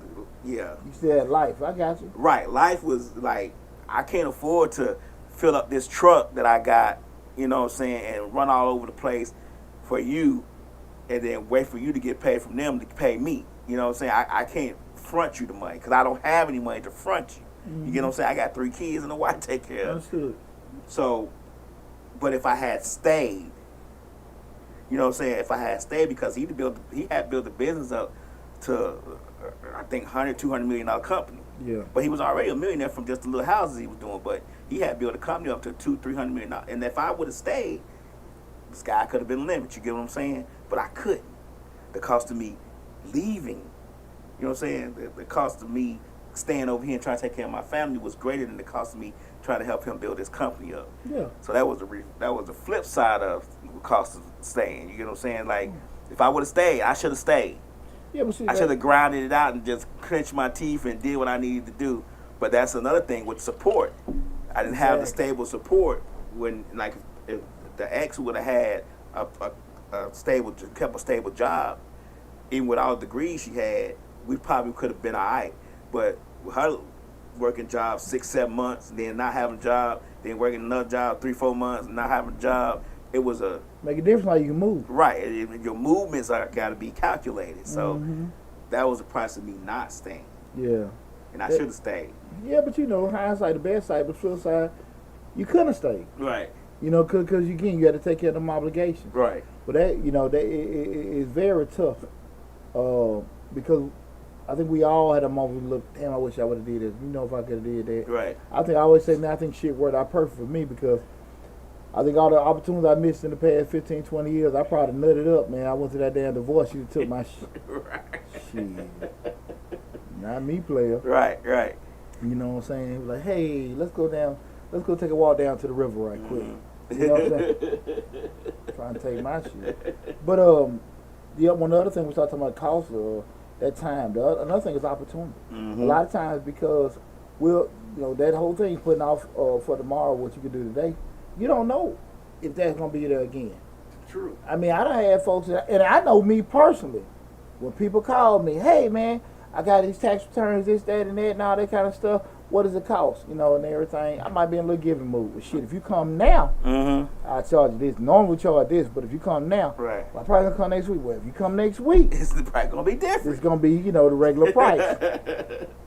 B: yeah.
A: You still had life. I got you.
B: Right, life was like, I can't afford to fill up this truck that I got, you know what I'm saying, and run all over the place for you, and then wait for you to get paid from them to pay me. You know what I'm saying? I can't front you the money because I don't have any money to front you. You get what I'm saying? I got 3 kids and a wife to take care of.
A: Understood.
B: So, but if I had stayed, you know what I'm saying? If I had stayed, because he had built the business up to, I think, $200 million company.
A: Yeah.
B: But he was already a millionaire from just the little houses he was doing. But he had built a company up to $300 million. And if I would have stayed, the sky could have been the limit. You get what I'm saying? But I couldn't. The cost of me leaving, you know what I'm saying? The cost of me staying over here and trying to take care of my family was greater than the cost of me trying to help him build his company up.
A: Yeah.
B: So that was the flip side of the cost of staying. You get what I'm saying? Like, if I would have stayed, I should have stayed.
A: Yeah, but see,
B: I should have grinded it out and just clenched my teeth and did what I needed to do. But that's another thing with support. I didn't have the stable support when, like, if the ex would have had a stable job, even with all the degrees she had, we probably could have been all right. But with her working jobs 6-7 months, then not having a job, then working another job 3-4 months, and not having a job, it was a
A: make a difference how you can move.
B: Right, your movements got to be calculated. So that was the price of me not staying.
A: Yeah,
B: and I should have stayed.
A: Yeah, but you know, hindsight, the bad side, but the flip side, you couldn't have stayed.
B: Right.
A: You know, because again, you got to take care of them obligations.
B: Right.
A: But that, you know, that it's very tough. Because I think we all had a moment we look, damn, I wish I would have did this. You know, if I could have did that.
B: Right.
A: I always say, man, I think shit worked out perfect for me because I think all the opportunities I missed in the past 15, 20 years, I probably nutted up, man. I went to that damn divorce. You took my shit.
B: Right.
A: Shit. Not me, player.
B: Right, right.
A: You know what I'm saying? He was like, hey, let's go take a walk down to the river right quick. You know what I'm saying? Trying to take my shit. But one other thing we started talking about cost of that time. Another thing is opportunity. A lot of times because that whole thing putting off for tomorrow what you can do today, you don't know if that's gonna be there again.
B: True.
A: I mean, I done had folks, and I know me personally, when people call me, hey man, I got these tax returns, this, that, and that, and all that kind of stuff. What does it cost? You know, and everything. I might be in a little giving mood. But shit, if you come now, I charge you this. Normally we charge this, but if you come now,
B: right.
A: I'm probably gonna come next week. Well, if you come next week,
B: it's probably gonna be different.
A: It's gonna be, the regular price.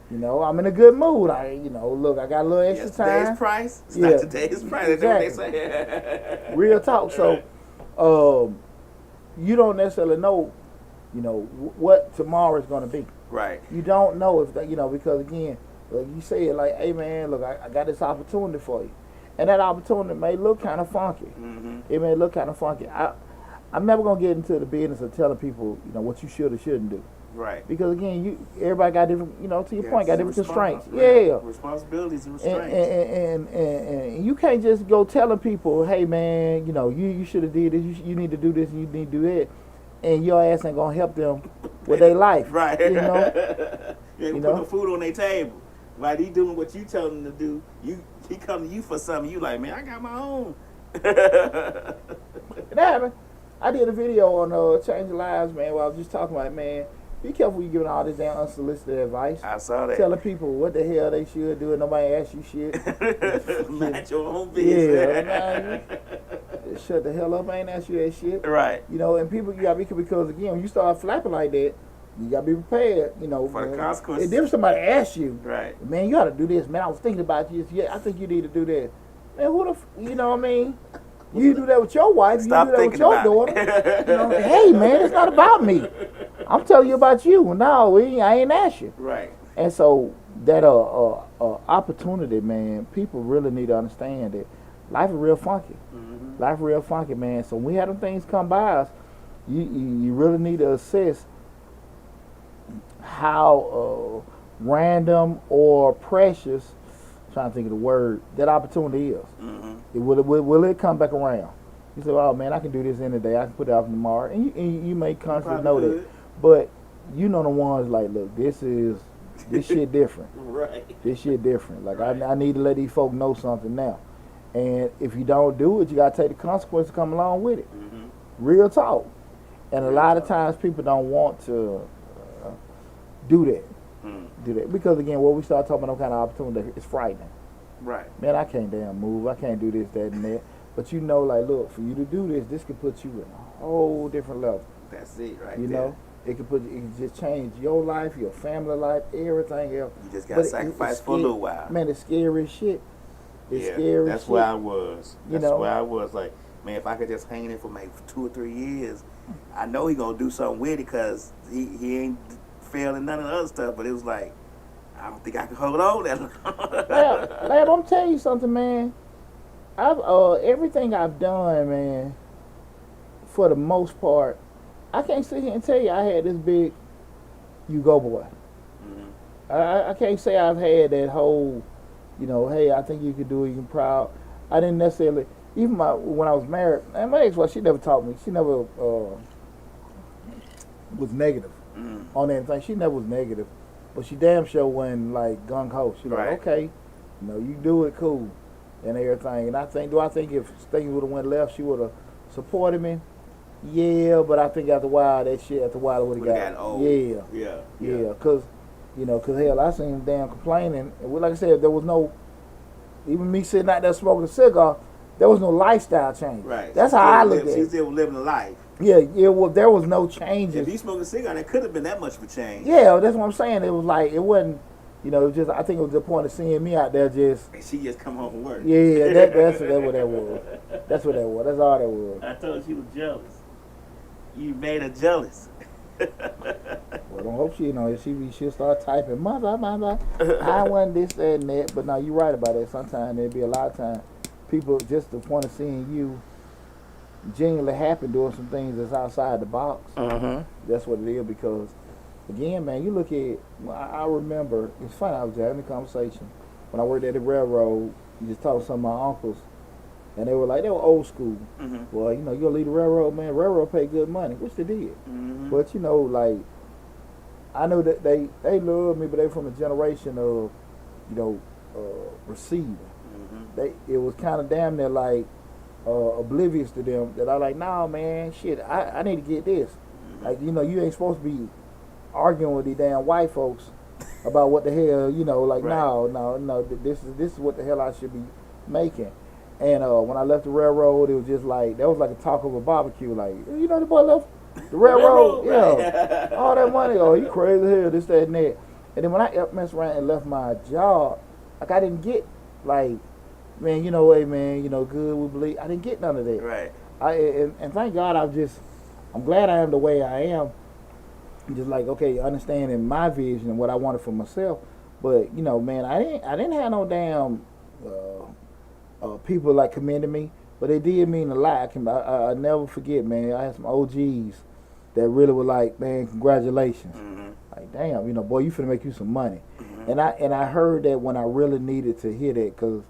A: You know, I'm in a good mood. Look, I got a little extra time.
B: Today's price. It's not today's price.
A: Exactly.
B: That's what they say.
A: Real talk. So, you don't necessarily know, what tomorrow is gonna be.
B: Right.
A: You don't know if that, because again, like you say it like, hey man, look, I got this opportunity for you, and that opportunity may look kind of funky. It may look kind of funky. I'm never gonna get into the business of telling people, what you should or shouldn't do.
B: Right.
A: Because again, everybody got different, to your point, got different constraints.
B: Right.
A: Yeah.
B: Responsibilities and restraints.
A: And you can't just go telling people, hey man, you should have did this, you need to do this, and you need to do that, and your ass ain't gonna help them with their life.
B: Right.
A: You
B: ain't put no food on their table. Right, he doing what you tell him to do. He come to you for something. You like, man, I got my own.
A: It happened. I did a video on Changing Lives, man, where I was just talking about, man, be careful you giving all this damn unsolicited advice.
B: I saw that.
A: Telling people what the hell they should do and nobody ask you shit.
B: Mind your own business.
A: Yeah, man. shut the hell up. I ain't ask you that shit.
B: Right.
A: You know, and people, you gotta be, because again, when you start flapping like that, you gotta be prepared. You know,
B: For the consequences.
A: It's different. Somebody asks you,
B: Right.
A: man, you gotta do this. Man, I was thinking about you. Yeah, I think you need to do that. Man, you know what I mean? You do that with your wife.
B: Stop
A: you do that with your daughter.
B: it.
A: You know, hey, man, it's not about me. I'm telling you about you. No, I ain't asked you.
B: Right.
A: And so that opportunity, man, people really need to understand that life is real funky.
B: Mm-hmm.
A: Life is real funky, man. So when we have them things come by us, you really need to assess how random or precious, I'm trying to think of the word, that opportunity is.
B: Mm-hmm.
A: Will it come back around? You say, oh man, I can do this any day. I can put it off tomorrow. And you may consciously know that. But you know the ones like, look, this shit different.
B: Right.
A: This shit different. Like,
B: Right.
A: I need to let these folk know something now. And if you don't do it, you got to take the consequences come along with it.
B: Mm-hmm.
A: Real talk. And a
B: Real
A: lot
B: talk.
A: of times people don't want to do that. Do that. Because, again, when we start talking about no kind of opportunity, it's frightening.
B: Right.
A: Man, I can't damn move. I can't do this, that, and that. But you know, like, look, for you to do this could put you in a whole different level.
B: That's it, right
A: You
B: there.
A: know? It can just change your life, your family life, everything else.
B: You just got to sacrifice for a little while.
A: Man, it's scary as shit. It's
B: yeah,
A: scary
B: that's
A: as
B: where
A: shit.
B: I was.
A: You
B: That's
A: know?
B: where I was. Like, man, if I could just hang in for maybe 2 or 3 years, I know he gonna do something with it because he ain't failing none of the other stuff. But it was like, I don't think I can hold on that long.
A: Lab, I'm telling you something, man. I've everything I've done, man, for the most part, I can't sit here and tell you I had this big you go boy.
B: Mm-hmm.
A: I can't say I've had that whole, you know, hey, I think you could do it, you're proud. I didn't necessarily, even when I was married, and my ex-wife, she never taught me. She never was negative on anything. She never was negative. But she damn sure wasn't like gung-ho. She
B: Right.
A: like, okay, you know, you do it, cool, and everything. And I think if things would have went left, she would have supported me. Yeah, but I think after a while, it would have got
B: old.
A: Yeah, because hell, I seen him damn complaining. And like I said, there was no, even me sitting out there smoking a cigar, there was no lifestyle change.
B: Right.
A: That's how I look at
B: She
A: it.
B: still living a life.
A: Yeah, well, there was no changes.
B: If you smoking a cigar, there could have been that much of a change.
A: Yeah, that's what I'm saying. It was like, it wasn't, you know, just, I think it was the point of seeing me out there just.
B: And she just come home from work.
A: Yeah, that's what that was. That's what that was. That's all that was.
B: I told her she was jealous. You made her jealous.
A: Well, don't hope she, you know, she'll start typing, mother, I want this, that, and that. But now you're right about it. Sometimes there'll be a lot of time people just the point of seeing you genuinely happy doing some things that's outside the box.
B: Mm-hmm.
A: That's what it is. Because again, man, you look at. I remember it's funny. I was having a conversation when I worked at the railroad. You just talked to some of my uncles, and they were old school.
B: Mm-hmm.
A: Well, you know, you gonna leave the railroad, man. Railroad pay good money, which they did.
B: Mm-hmm.
A: But you know, like, I know that they love me, but they from a generation of, you know, receiving.
B: Mm-hmm.
A: It was kind of damn near like oblivious to them that I like, nah, man, shit, I need to get this.
B: Mm-hmm.
A: Like, you know, you ain't supposed to be arguing with these damn white folks about what the hell, you know, like,
B: Right.
A: no, this is what the hell I should be making. And when I left the railroad, it was just like, that was like a talk of a barbecue. Like, you know, the boy left the railroad, yeah, all that money, oh, you crazy hell, this, that, and that. And then when I messed around and left my job, like, I didn't get, like, man, you know, hey, man, you know, good, we believe. I didn't get none of that.
B: Right.
A: And thank God I'm glad I am the way I am. Just like, okay, understanding my vision and what I wanted for myself. But, you know, man, I didn't have no damn people like commending me, but it did mean a lot. I never forget, man. I had some OGs that really were like, man, congratulations. Mm-hmm. Like, damn, you know, boy, you finna make you some money. Mm-hmm. And I heard that when I really needed to hear that, because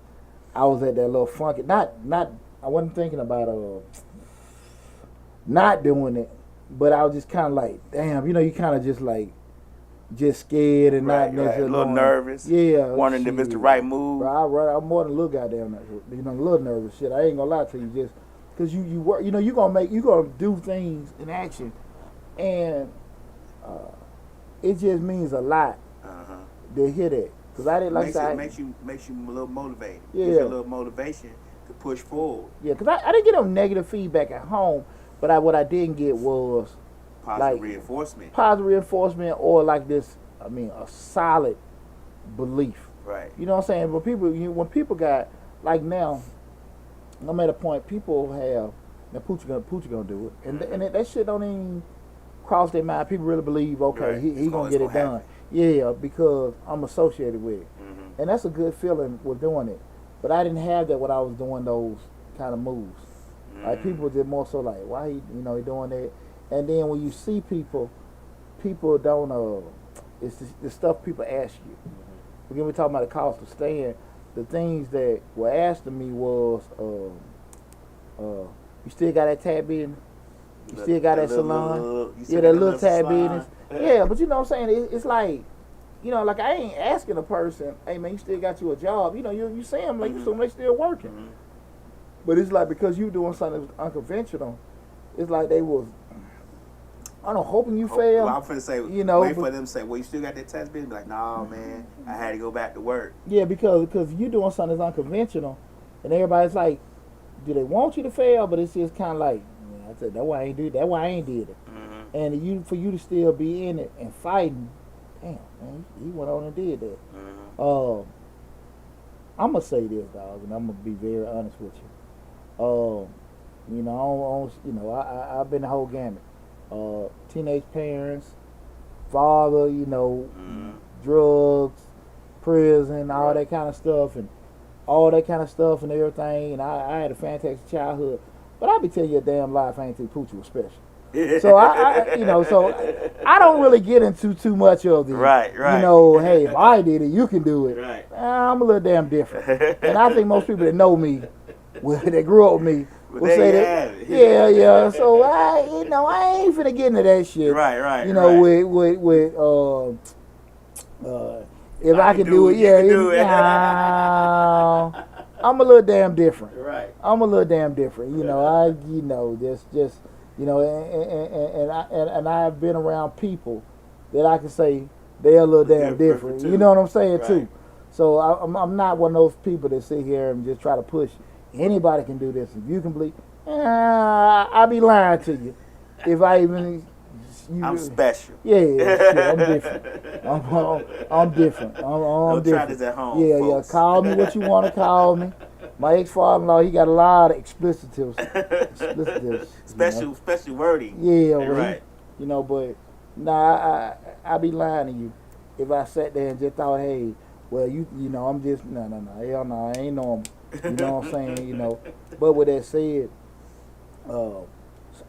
A: I was at that little funky. I wasn't thinking about not doing it, but I was just kind of like, damn, you know, you kind of just scared and
B: Right,
A: not necessarily
B: a little nervous.
A: Yeah,
B: wondering if it's the right move.
A: Bro, I'm more than a little goddamn nervous. You know, a little nervous. Shit, I ain't gonna lie to you, just because you work. You know, you gonna do things in action, and it just means a lot to hear that. Cause I didn't like that.
B: Makes you a little motivated.
A: Yeah.
B: Gives you a little motivation to push forward.
A: Yeah, because I didn't get no negative feedback at home, but what I didn't get was
B: Positive
A: like
B: reinforcement.
A: positive reinforcement or like this. I mean, a solid belief.
B: Right.
A: You know what I'm saying? But when people got like now, I'm at a point people have now Poochie gonna do it, and that shit don't even cross their mind. People really believe, okay,
B: Right.
A: he gonna get it done.
B: Happen.
A: Yeah, because I'm associated with it, and that's a good feeling with doing it. But I didn't have that when I was doing those kind of moves. Like people did more so like, why he doing that? And then when you see people don't it's the stuff people ask you. Again, we're talking about the cost of staying. The things that were asked of me was, you still got that tab business? You still got that salon? Yeah, that little tab business. Yeah, but you know what I'm saying? It's like, like I ain't asking a person, hey man, you still got you a job. You see them like you assume they still working. But it's like because you doing something unconventional, it's like they was, I don't know, hoping you fail.
B: Well, I'm finna say, wait for them to say, well, you still got that test business? Be like, nah, man, I had to go back to work.
A: Yeah, because you doing something that's unconventional, and everybody's like, do they want you to fail? But it's just kind of like, I said, that's why I ain't do it. That's why I ain't did it. And for you to still be in it and fighting, damn, man, he went on and did that. I'm gonna say this, dog, and I'm gonna be very honest with you. I've been the whole gamut. Teenage parents, father, drugs, prison, all that kind of stuff, and everything. And I had a fantastic childhood, but I be telling you a damn lie if I ain't think Poochie was special. So I don't really get into too much of the
B: right.
A: Hey, if I did it, you can do it.
B: Right.
A: I'm a little damn different, and I think most people that know me, that grew up with me, will say that. Yeah. So I ain't finna get into that shit.
B: Right.
A: If I can do it, I'm a little damn different.
B: Right.
A: I'm a little damn different. And I've been around people that I can say they're a little damn different. You know what I'm saying too. So I'm not one of those people that sit here and just try to push. Anybody can do this. If you can believe, I'll be lying to you. If I even,
B: I'm special.
A: Yeah, shit, I'm different. I'm different. I'm
B: Don't
A: different.
B: try this at home, folks.
A: Call me what you want to call me. My ex-father-in-law, he got a lot of explicitives.
B: Special wording.
A: Yeah,
B: right.
A: But I be lying to you if I sat there and just thought, hey, well, I'm just no, hell no, I ain't normal. You know what I'm saying? But with that said,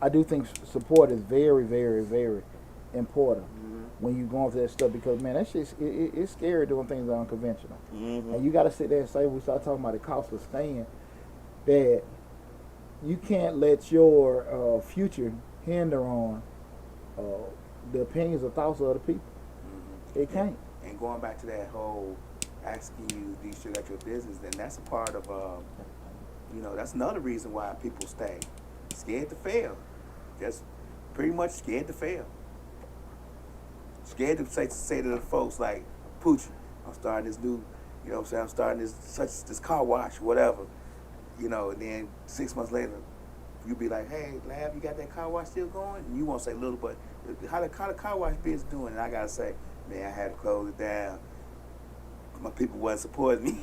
A: I do think support is very, very, very important when you're going through that stuff because, man, that shit, it's scary doing things unconventional. And you got to sit there and say, we start talking about the cost of staying, that you can't let your future hinder on the opinions or thoughts of other people. It can't.
B: And going back to that whole asking you, do you still got your business, then that's a part of, that's another reason why people stay. Scared to fail. Just pretty much scared to fail. Scared to say to the folks like, Poochie, I'm starting this new, I'm starting this car wash, whatever. And then 6 months later, you be like, hey, Lab, you got that car wash still going? And you won't say little, but how the car wash business doing? And I got to say, man, I had to close it down. My people wasn't supporting me.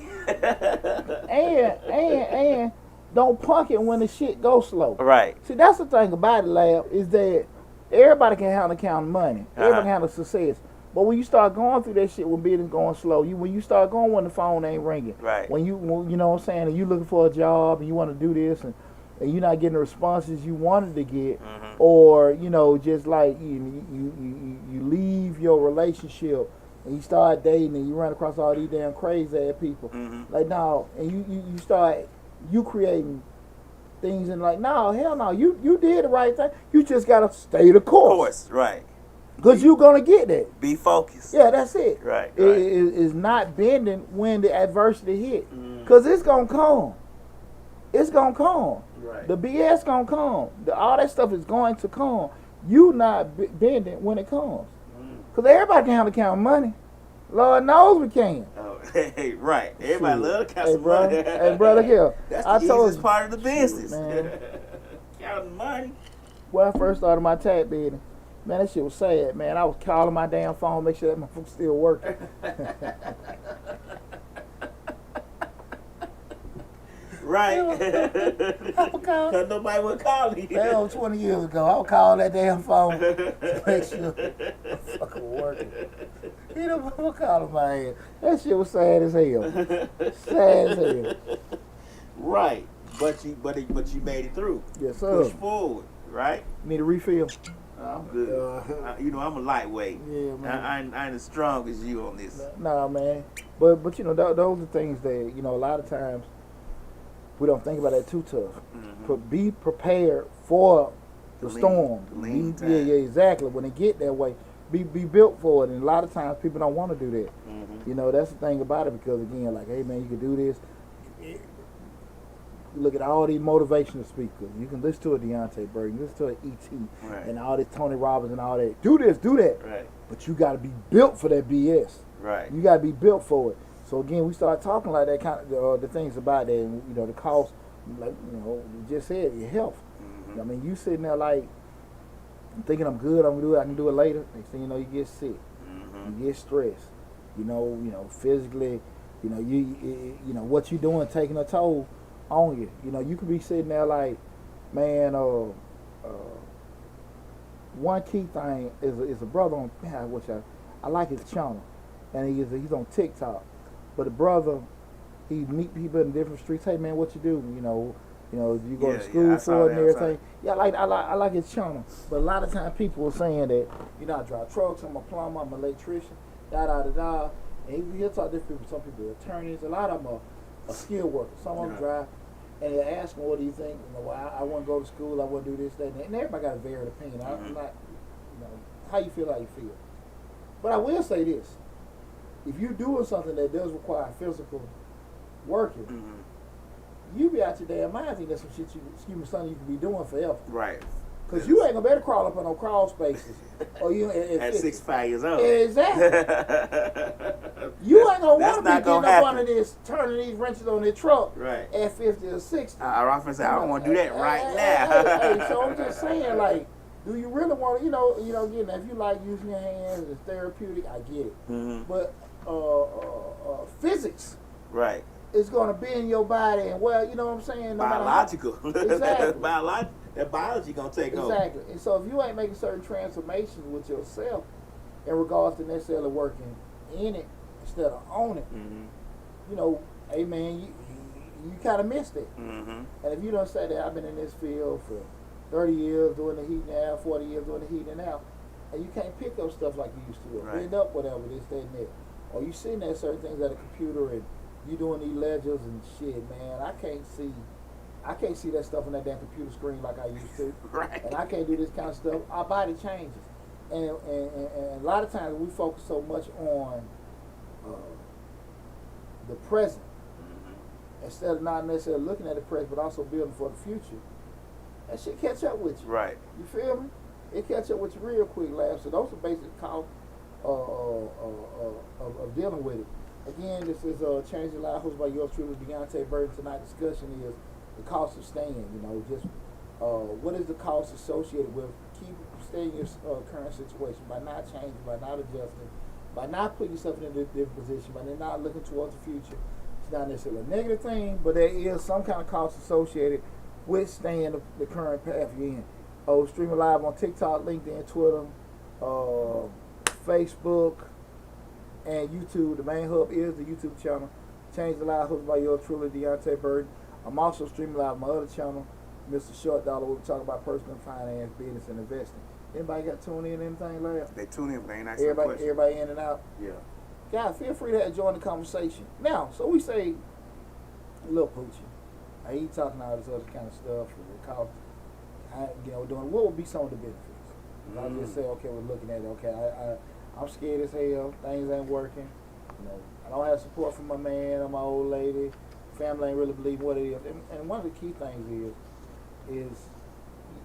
A: and don't punk it when the shit goes slow.
B: Right.
A: See, that's the thing about it, Lab, is that everybody can handle counting money. Everybody can handle success. But when you start going through that shit when business going slow, when you start going when the phone ain't ringing.
B: Right.
A: When you know what I'm saying, and you looking for a job and you want to do this and you're not getting the responses you wanted to get, or just like you leave your relationship and you start dating and you run across all these damn crazy ass people. Like no, and you start creating things and like no, hell no, you did the right thing. You just gotta stay the course.
B: Right.
A: Cause you're gonna get that.
B: Be focused.
A: Yeah, that's it.
B: Right.
A: It's not bending when the adversity hit, cause it's gonna come. It's gonna come.
B: Right.
A: The BS gonna come. All that stuff is going to come. You not bending when it comes. Cause everybody can handle count money. Lord knows we can.
B: Oh, hey, right. Everybody
A: Shit.
B: love to count
A: Hey,
B: some
A: bro.
B: money.
A: Hey, brother, here.
B: That's
A: I
B: the
A: told
B: easiest
A: you.
B: part of the business.
A: Man.
B: Counting money.
A: When I first started my tag business, man, that shit was sad, man. I was calling my damn phone, make sure that motherfucker still working.
B: Right. Because nobody would call you.
A: That was 20 years ago. I would call that damn phone to make sure the fucking working. You know, I'm calling my ass. That shit was sad as hell. Sad as hell.
B: Right. But you made it through.
A: Yes, sir.
B: Push forward, right?
A: Need a refill?
B: I'm good. You know, I'm a lightweight.
A: Yeah, man.
B: I ain't as strong as you on this.
A: Nah, man. But you know, those are things that, you know, a lot of times we don't think about that too tough. But be prepared for the storm.
B: Time.
A: Yeah, exactly. When it get that way, be built for it. And a lot of times people don't want to do that. You know, that's the thing about it, because again, like, hey man, you can do this. You look at all these motivational speakers. You can listen to a Deonte Burton, listen to an E.T.
B: Right.
A: and all this Tony Robbins and all that. Do this, do that.
B: Right.
A: But you got to be built for that BS.
B: Right.
A: You got to be built for it. So again, we start talking like that kind of the things about that, and you know, the cost. Like, you know, you just said, your health. I mean, you sitting there like, I'm thinking I'm good, I'm gonna do it, I can do it later. Next thing you know, you get sick, you get stressed. You know, physically, you know, what you doing taking a toll on you. You know, you could be sitting there like, man, one key thing is a brother on, which I like his channel, and he's on TikTok, but the brother, he meet people in different streets. Hey man, what you do? You know, you go to school for it and everything. Yeah, I like his channel. But a lot of times people are saying that, you know, I drive trucks, I'm a plumber, I'm an electrician, da. And he'll talk to different people. Some people are attorneys. A lot of them are skilled workers. Some of them drive. And they ask them, what do you think? You know, well, I want to go to school. I want to do this, that, and everybody got a varied opinion. I'm not, you know, how you feel, how you feel. But I will say this: if you're doing something that does require physical working, you be out your damn mind. I think that's some shit something you can be doing forever.
B: Right.
A: Because you ain't gonna be able to crawl up on no crawl spaces. Or you
B: at 65 years old.
A: Exactly. You ain't gonna want to be getting up under this, turning these wrenches on this truck at 50 or 60.
B: I often say I don't want to do that right now.
A: Hey, so I'm just saying, like, do you really want to, you know, again, if you like using your hands, it's therapeutic, I get it. But physics,
B: right,
A: is going to be in your body, and well, you know what I'm saying? No
B: biological.
A: Exactly.
B: That biology going to take over.
A: Exactly. And so if you ain't making certain transformations with yourself in regards to necessarily working in it instead of on it, you know, hey man, you kind of missed it. And if you don't say that I've been in this field for 30 years doing the heating now, 40 years doing the heating now, and you can't pick up stuff like you used to, or end up whatever this, that, and that, or you sitting there certain things at a computer and you doing these ledgers and shit, man, I can't see that stuff on that damn computer screen like I used to.
B: Right.
A: And I can't do this kind of stuff. Our body changes. And a lot of times we focus so much on the present instead of not necessarily looking at the present, but also building for the future. That shit catch up with you.
B: Right.
A: You feel me? It catch up with you real quick, Lab. So those are basic costs of dealing with it. Again, this is Changing Lives hosted by yours truly, Deonte Burton. Tonight's discussion is the cost of staying. You know, just what is the cost associated with staying in your current situation by not changing, by not adjusting, by not putting yourself in a different position, by not looking towards the future. It's not necessarily a negative thing, but there is some kind of cost associated with staying the current path you're in. Streaming live on TikTok, LinkedIn, Twitter, Facebook, and YouTube. The main hub is the YouTube channel, Change the Lives hosted by yours truly, Deonte Burton. I'm also streaming live on my other channel, Mr. Short Dollar, where we talk about personal finance, business, and investing. Anybody got tuned in anything, Larry?
B: They tune in, but they ain't asking
A: everybody,
B: questions.
A: everybody in and out?
B: Yeah.
A: Guys, feel free to join the conversation. Now, so we say, Lil Poochie, he talking all this other kind of stuff, doing what would be some of the benefits? I just say, okay, we're looking at it, okay, I'm scared as hell, things ain't working, you know, I don't have support from my man or my old lady, family ain't really believing what it is, and one of the key things is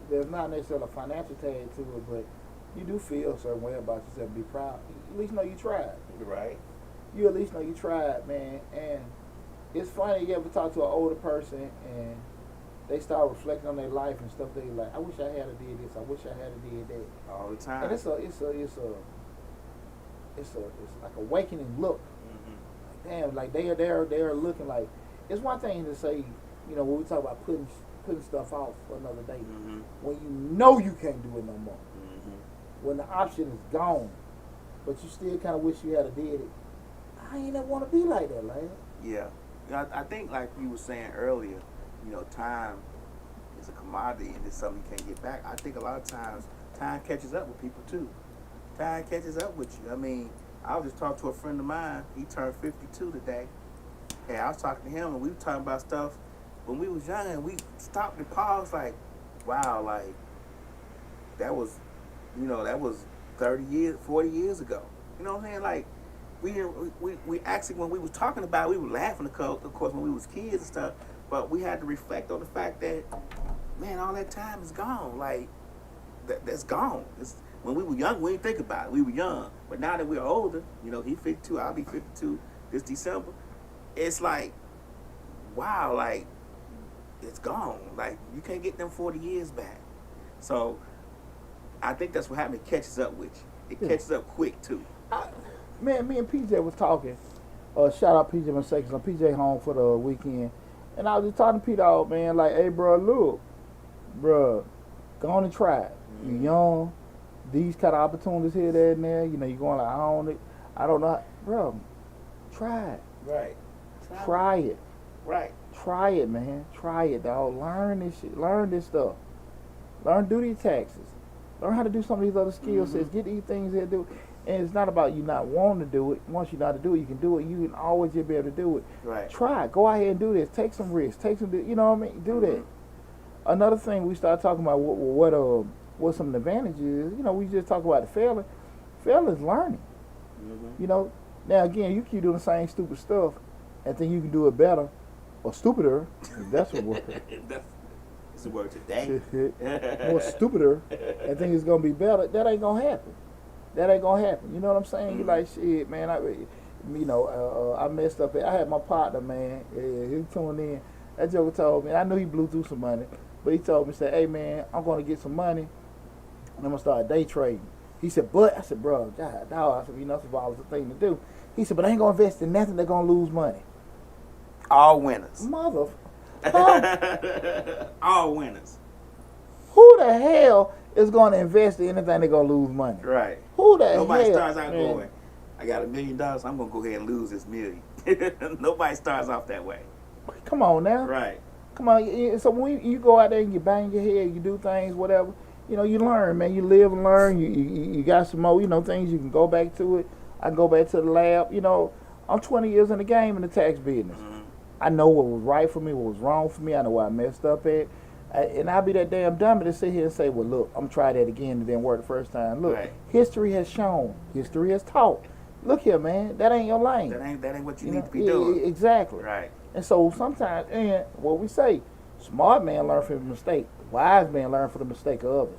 A: there's not necessarily a financial tag to it, but you do feel a certain way about yourself, be proud, at least know you tried.
B: Right.
A: you at least know you tried, man. And it's funny, you ever talk to an older person and they start reflecting on their life and stuff. They like, I wish I had a did this. I wish I had a did that.
B: All the time.
A: And it's like awakening look. Damn, like they are looking like. It's one thing to say, you know, when we talk about putting stuff off for another day, when you know you can't do it no more, when the option is gone, but you still kind of wish you had a did it. I ain't ever want to be like that, man.
B: Yeah, I think like you were saying earlier, you know, time is a commodity and it's something you can't get back. I think a lot of times time catches up with people too. Time catches up with you. I mean, I was just talking to a friend of mine. He turned 52 today. And I was talking to him and we were talking about stuff when we was young and we stopped and paused like, wow, like that was 30 years, 40 years ago. You know what I'm saying? Like we actually, when we was talking about it, we were laughing of course when we was kids and stuff, but we had to reflect on the fact that, man, all that time is gone. Like that's gone. When we were young, we didn't think about it. We were young. But now that we're older, you know, he's 52, I'll be 52 this December. It's like, wow, like, it's gone. Like, you can't get them 40 years back. So, I think that's what happened. It catches up with you. It catches up quick, too.
A: Man, me and PJ was talking. Shout out PJ Mistakes. I'm PJ home for the weekend. And I was just talking to P-Dog, man, like, hey, bro, look, bro, go on and try it. You young. These kind of opportunities here, there, and there. You know, you're going like, I don't know. Bro, try it.
B: Right.
A: Try it.
B: Right.
A: Try it, man. Try it, dog. Learn this shit. Learn this stuff. Learn to do these taxes. Learn how to do some of these other skill sets. Get these things here to do. And it's not about you not wanting to do it. Once you know how to do it, you can do it. You can always be able to do it.
B: Right.
A: Try it. Go out here and do this. Take some risks. Take some, you know what I mean? Do that. Another thing we start talking about what some of the advantages is, you know, we just talk about the failing. Failing is learning. You know, now again, you keep doing the same stupid stuff and think you can do it better or stupider. That's what word.
B: It's a word today.
A: More stupider and think it's going to be better. That ain't going to happen. That ain't going to happen. You know what I'm saying? You like, shit, man, I messed up. I had my partner, man. He tuned in. That joker told me, I knew he blew through some money, but he told me, said, hey, man, I'm going to get some money. And I'm going to start day trading. He said, but, I said, bro, God, dog. I said, you know, it's a volatile thing to do. He said, but I ain't going to invest in nothing. They're going to lose money.
B: All winners. All winners.
A: Who the hell is going to invest in anything they're going to lose money?
B: Right.
A: Who the hell?
B: Nobody starts out going, I got $1 million, I'm going to go ahead and lose this million. Nobody starts off that way.
A: Come on now.
B: Right.
A: Come on. So when you go out there and you bang your head, you do things, whatever, you know, you learn, man. You live and learn. You got some more, you know, things you can go back to it. I go back to the lab. You know, I'm 20 years in the game in the tax business. I know what was right for me, what was wrong for me. I know where I messed up at. And I'll be that damn dummy to sit here and say, well, look, I'm going to try that again. It didn't work the first time. Look, history has shown. History has taught. Look here, man. That ain't your lane.
B: That ain't what you need to be doing.
A: Exactly.
B: Right.
A: And so sometimes, and what we say, smart man learn from a mistake. Wise man learn from the mistake of others.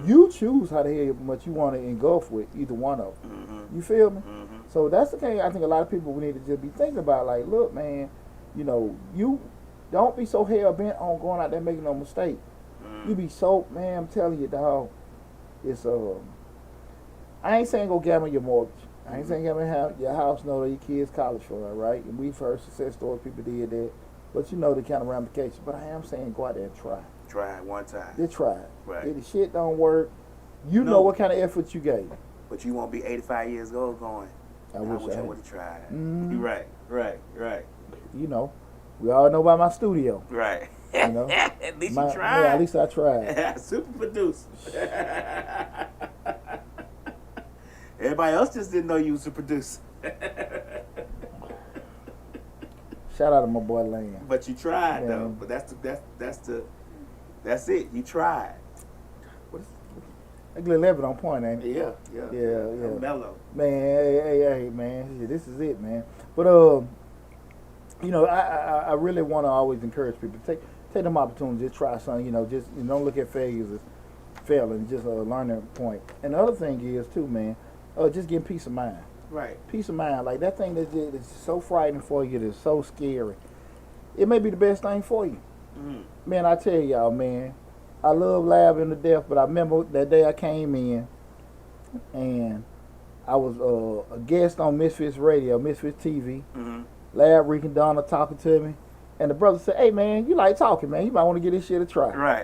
A: You choose how the hell much you want to engulf with either one of them. You feel me? So that's the thing I think a lot of people need to just be thinking about. Like, look, man, you know, you don't be so hell bent on going out there making no mistake. You be so, man, I'm telling you, dog, it's I ain't saying go gamble your mortgage. I ain't saying gamble your house, no, your kids' college fund, right? And we've heard success stories, people did that. But you know the kind of ramifications. But I am saying go out there and try.
B: Try it one time.
A: Just try it.
B: Right.
A: If the shit don't work, you know what kind of effort you gave.
B: But you won't be 85 years old going, I wish I would have tried. Right.
A: You know, we all know about my studio.
B: Right.
A: You know,
B: at least you tried.
A: Yeah, at least I tried.
B: Super producer. Everybody else just didn't know you was a producer.
A: Shout out to my boy Land.
B: But you tried though. But that's it. You tried.
A: That Glen Levitt on point, ain't it?
B: Yeah. Mellow.
A: Man, hey, man. This is it, man. But you know, I really want to always encourage people to take them opportunities, just try something. You know, just don't look at failures as failing, just a learning point. And the other thing is too, man, just getting peace of mind.
B: Right.
A: Peace of mind. Like that thing that's so frightening for you, that's so scary. It may be the best thing for you.
B: Mm-hmm.
A: Man, I tell y'all, man, I love laughing to death, but I remember that day I came in and I was a guest on Misfits Radio, Misfits TV.
B: Mm-hmm.
A: Lab Reek and Donna talking to me. And the brother said, hey, man, you like talking, man. You might want to get this shit a try.
B: Right.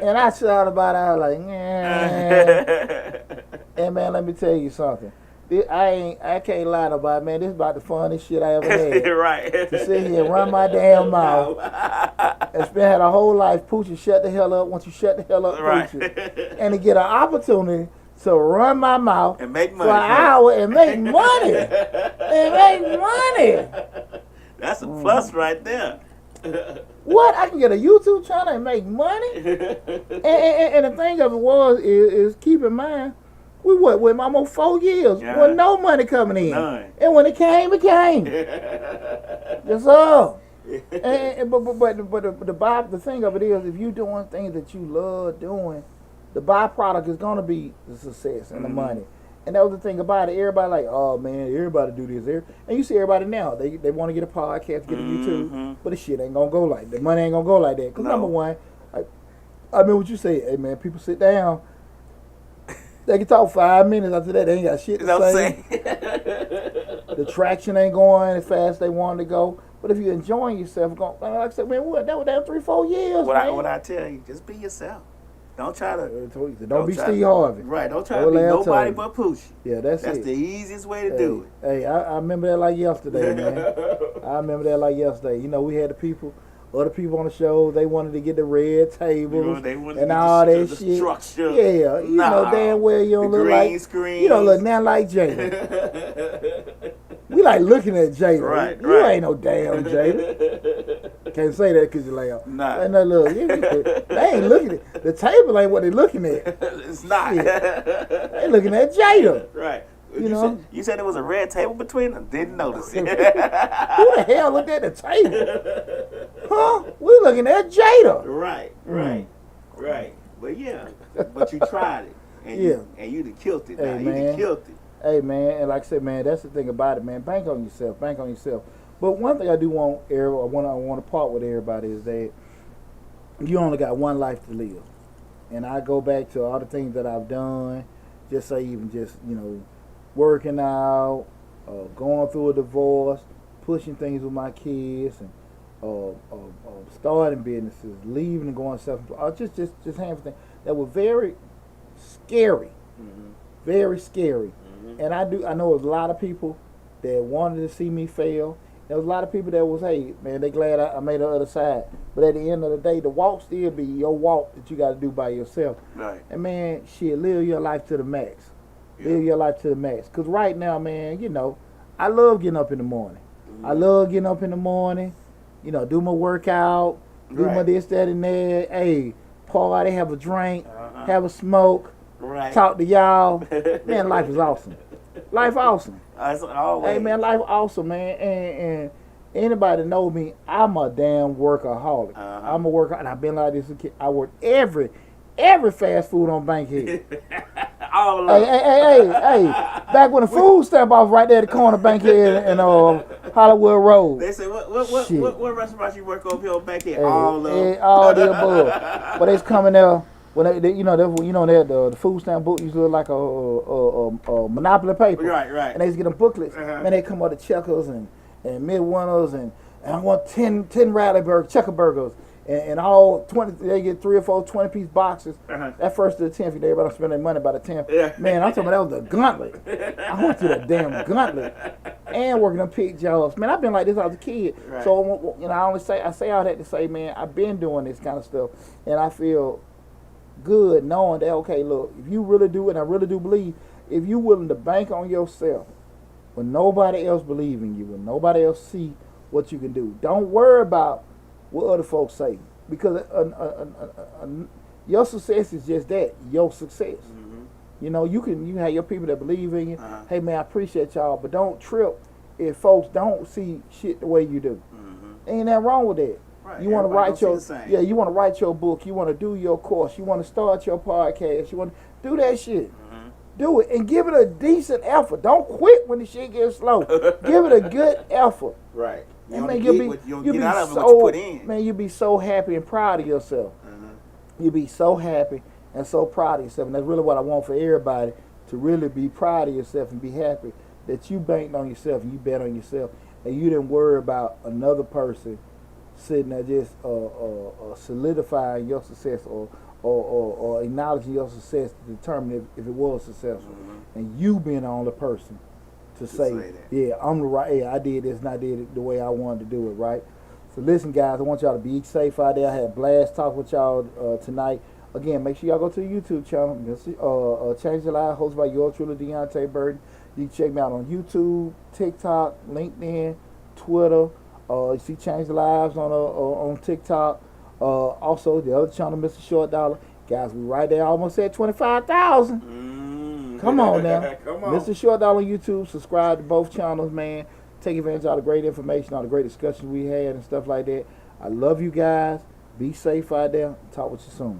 A: And I shot about it. I was like, yeah. And, man, let me tell you something. I can't lie about it, man. This is about the funniest shit I ever had.
B: Right.
A: To sit here and run my damn mouth. And had a whole life, Poochie, shut the hell up. Once you shut the hell up,
B: right.
A: Poochie. And to get an opportunity to run my mouth
B: and make money
A: for an hour and make money. And make money.
B: That's a plus right there.
A: What? I can get a YouTube channel and make money? And the thing of it is keep in mind, we with almost 4 years with no money coming in.
B: None.
A: And when it came, it came. Yes, sir. But the thing of it is, if you're doing things that you love doing, the byproduct is going to be the success and the money. And that was the thing about it. Everybody like, oh, man, everybody do this. And you see everybody now. They want to get a podcast, get a YouTube. But the shit ain't going to go like that. The money ain't going to go like that. Because number one, I mean what you say. Hey, man, people sit down. They can talk 5 minutes. After that, they ain't got shit to say. The traction ain't going as fast as they want to go. But if you're enjoying yourself, like I said, man, that was down 3-4 years, man.
B: What I tell you, just be yourself. Don't try to.
A: Don't be Steve Harvey.
B: Right. Don't try to be nobody but Poochie.
A: Yeah, that's
B: the easiest way to do it.
A: Hey, I remember that like yesterday, man. I remember that like yesterday. You know, we had other people on the show. They wanted to get the red tables and all that shit.
B: Structure.
A: Yeah, you know damn well you don't look like.
B: Screen.
A: You don't look nothing like Jada. We like looking at Jada.
B: Right.
A: You ain't no damn Jada. Can't say that because you laugh.
B: Nah.
A: And look, they ain't looking at the table. Ain't what they looking at.
B: It's not.
A: They looking at Jada.
B: Right.
A: You
B: said there was a red table between them. Didn't notice it.
A: Who the hell looked at the table? Huh? We looking at Jada.
B: Right. But yeah, but you tried it, and you done killed it.
A: Hey,
B: you done killed it.
A: Hey man, and like I said, man, that's the thing about it, man. Bank on yourself. But one thing I do want I want to part with everybody is that you only got one life to live, and I go back to all the things that I've done. Just say even just working out, going through a divorce, pushing things with my kids, and starting businesses, leaving and going self-employed. Just handful of things that were very scary, very scary. And I know there's a lot of people that wanted to see me fail. There was a lot of people that was, hey, man, they glad I made the other side. But at the end of the day, the walk still be your walk that you got to do by yourself.
B: Right.
A: And, man, shit, live your life to the max. Yeah. Live your life to the max. Because right now, man, I love getting up in the morning. I love getting up in the morning, do my workout, do my this, that, and that. Hey, party, have a drink, have a smoke.
B: Right.
A: Talk to y'all. Man, life is awesome. Life awesome.
B: Always.
A: Hey, man, life awesome, man. And anybody that know me, I'm a damn workaholic. I'm a worker, and I've been like this as a kid. I work every fast food on Bankhead.
B: All of
A: Hey. Back when the food stamp off right there at the corner of Bankhead and Hollywood Road.
B: They say, what restaurants you work over here on Bankhead? All
A: the above. But it's coming there. When they the food stamp book used to look like a Monopoly paper.
B: Right.
A: And they used to get them booklets. Man, they come out the Checkers and Midwinters and I want 10 Rally Burgers, Checker burgers. And all 20, they get 3 or 4 20-piece boxes. That first to the 10th, everybody don't spend their money by the 10th. Yeah. Man, I'm talking about that was the gauntlet. I went through the damn gauntlet. And working on pig jobs. Man, I've been like this as a kid. Right. So, I say all that to say, man, I've been doing this kind of stuff. And I feel good knowing that, okay, look, if you really do, and I really do believe, if you're willing to bank on yourself when nobody else believes in you, when nobody else see what you can do, don't worry about what other folks say, because your success is just that, your success. You have your people that believe in you. Hey man, I appreciate y'all, but don't trip if folks don't see shit the way you do. Ain't nothing wrong with that. Right. You want to write you want to write your book. You want to do your course. You want to start your podcast. You want to do that shit. do it and give it a decent effort. Don't quit when the shit gets slow. Give it a good effort.
B: Right. You
A: And
B: only
A: man,
B: you'll get out of it what you put in.
A: Man, you'll be so happy and proud of yourself. You'll be so happy and so proud of yourself. And that's really what I want for everybody, to really be proud of yourself and be happy that you banked on yourself and you bet on yourself and you didn't worry about another person sitting there just solidifying your success or acknowledging your success to determine if it was successful. And you being the only person to say
B: that.
A: yeah, I'm the right, yeah, I did this and I did it the way I wanted to do it, right? So listen, guys, I want y'all to be safe out there. I had a blast talking with y'all tonight. Again, make sure y'all go to the YouTube channel. Change the Life, hosted by yours truly, Deonte Burton. You can check me out on YouTube, TikTok, LinkedIn, Twitter. You see Change the Lives on TikTok. Also, the other channel, Mr. Short Dollar. Guys, we right there, almost at 25,000. Come on now.
B: Come on.
A: Mr. Short Dollar on YouTube. Subscribe to both channels, man. Take advantage of all the great information, all the great discussions we had and stuff like that. I love you guys. Be safe out there. Talk with you soon.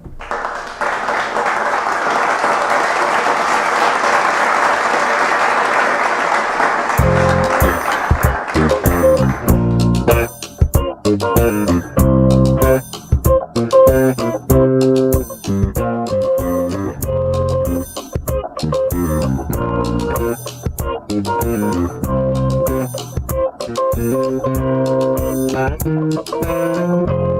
C: Thank you.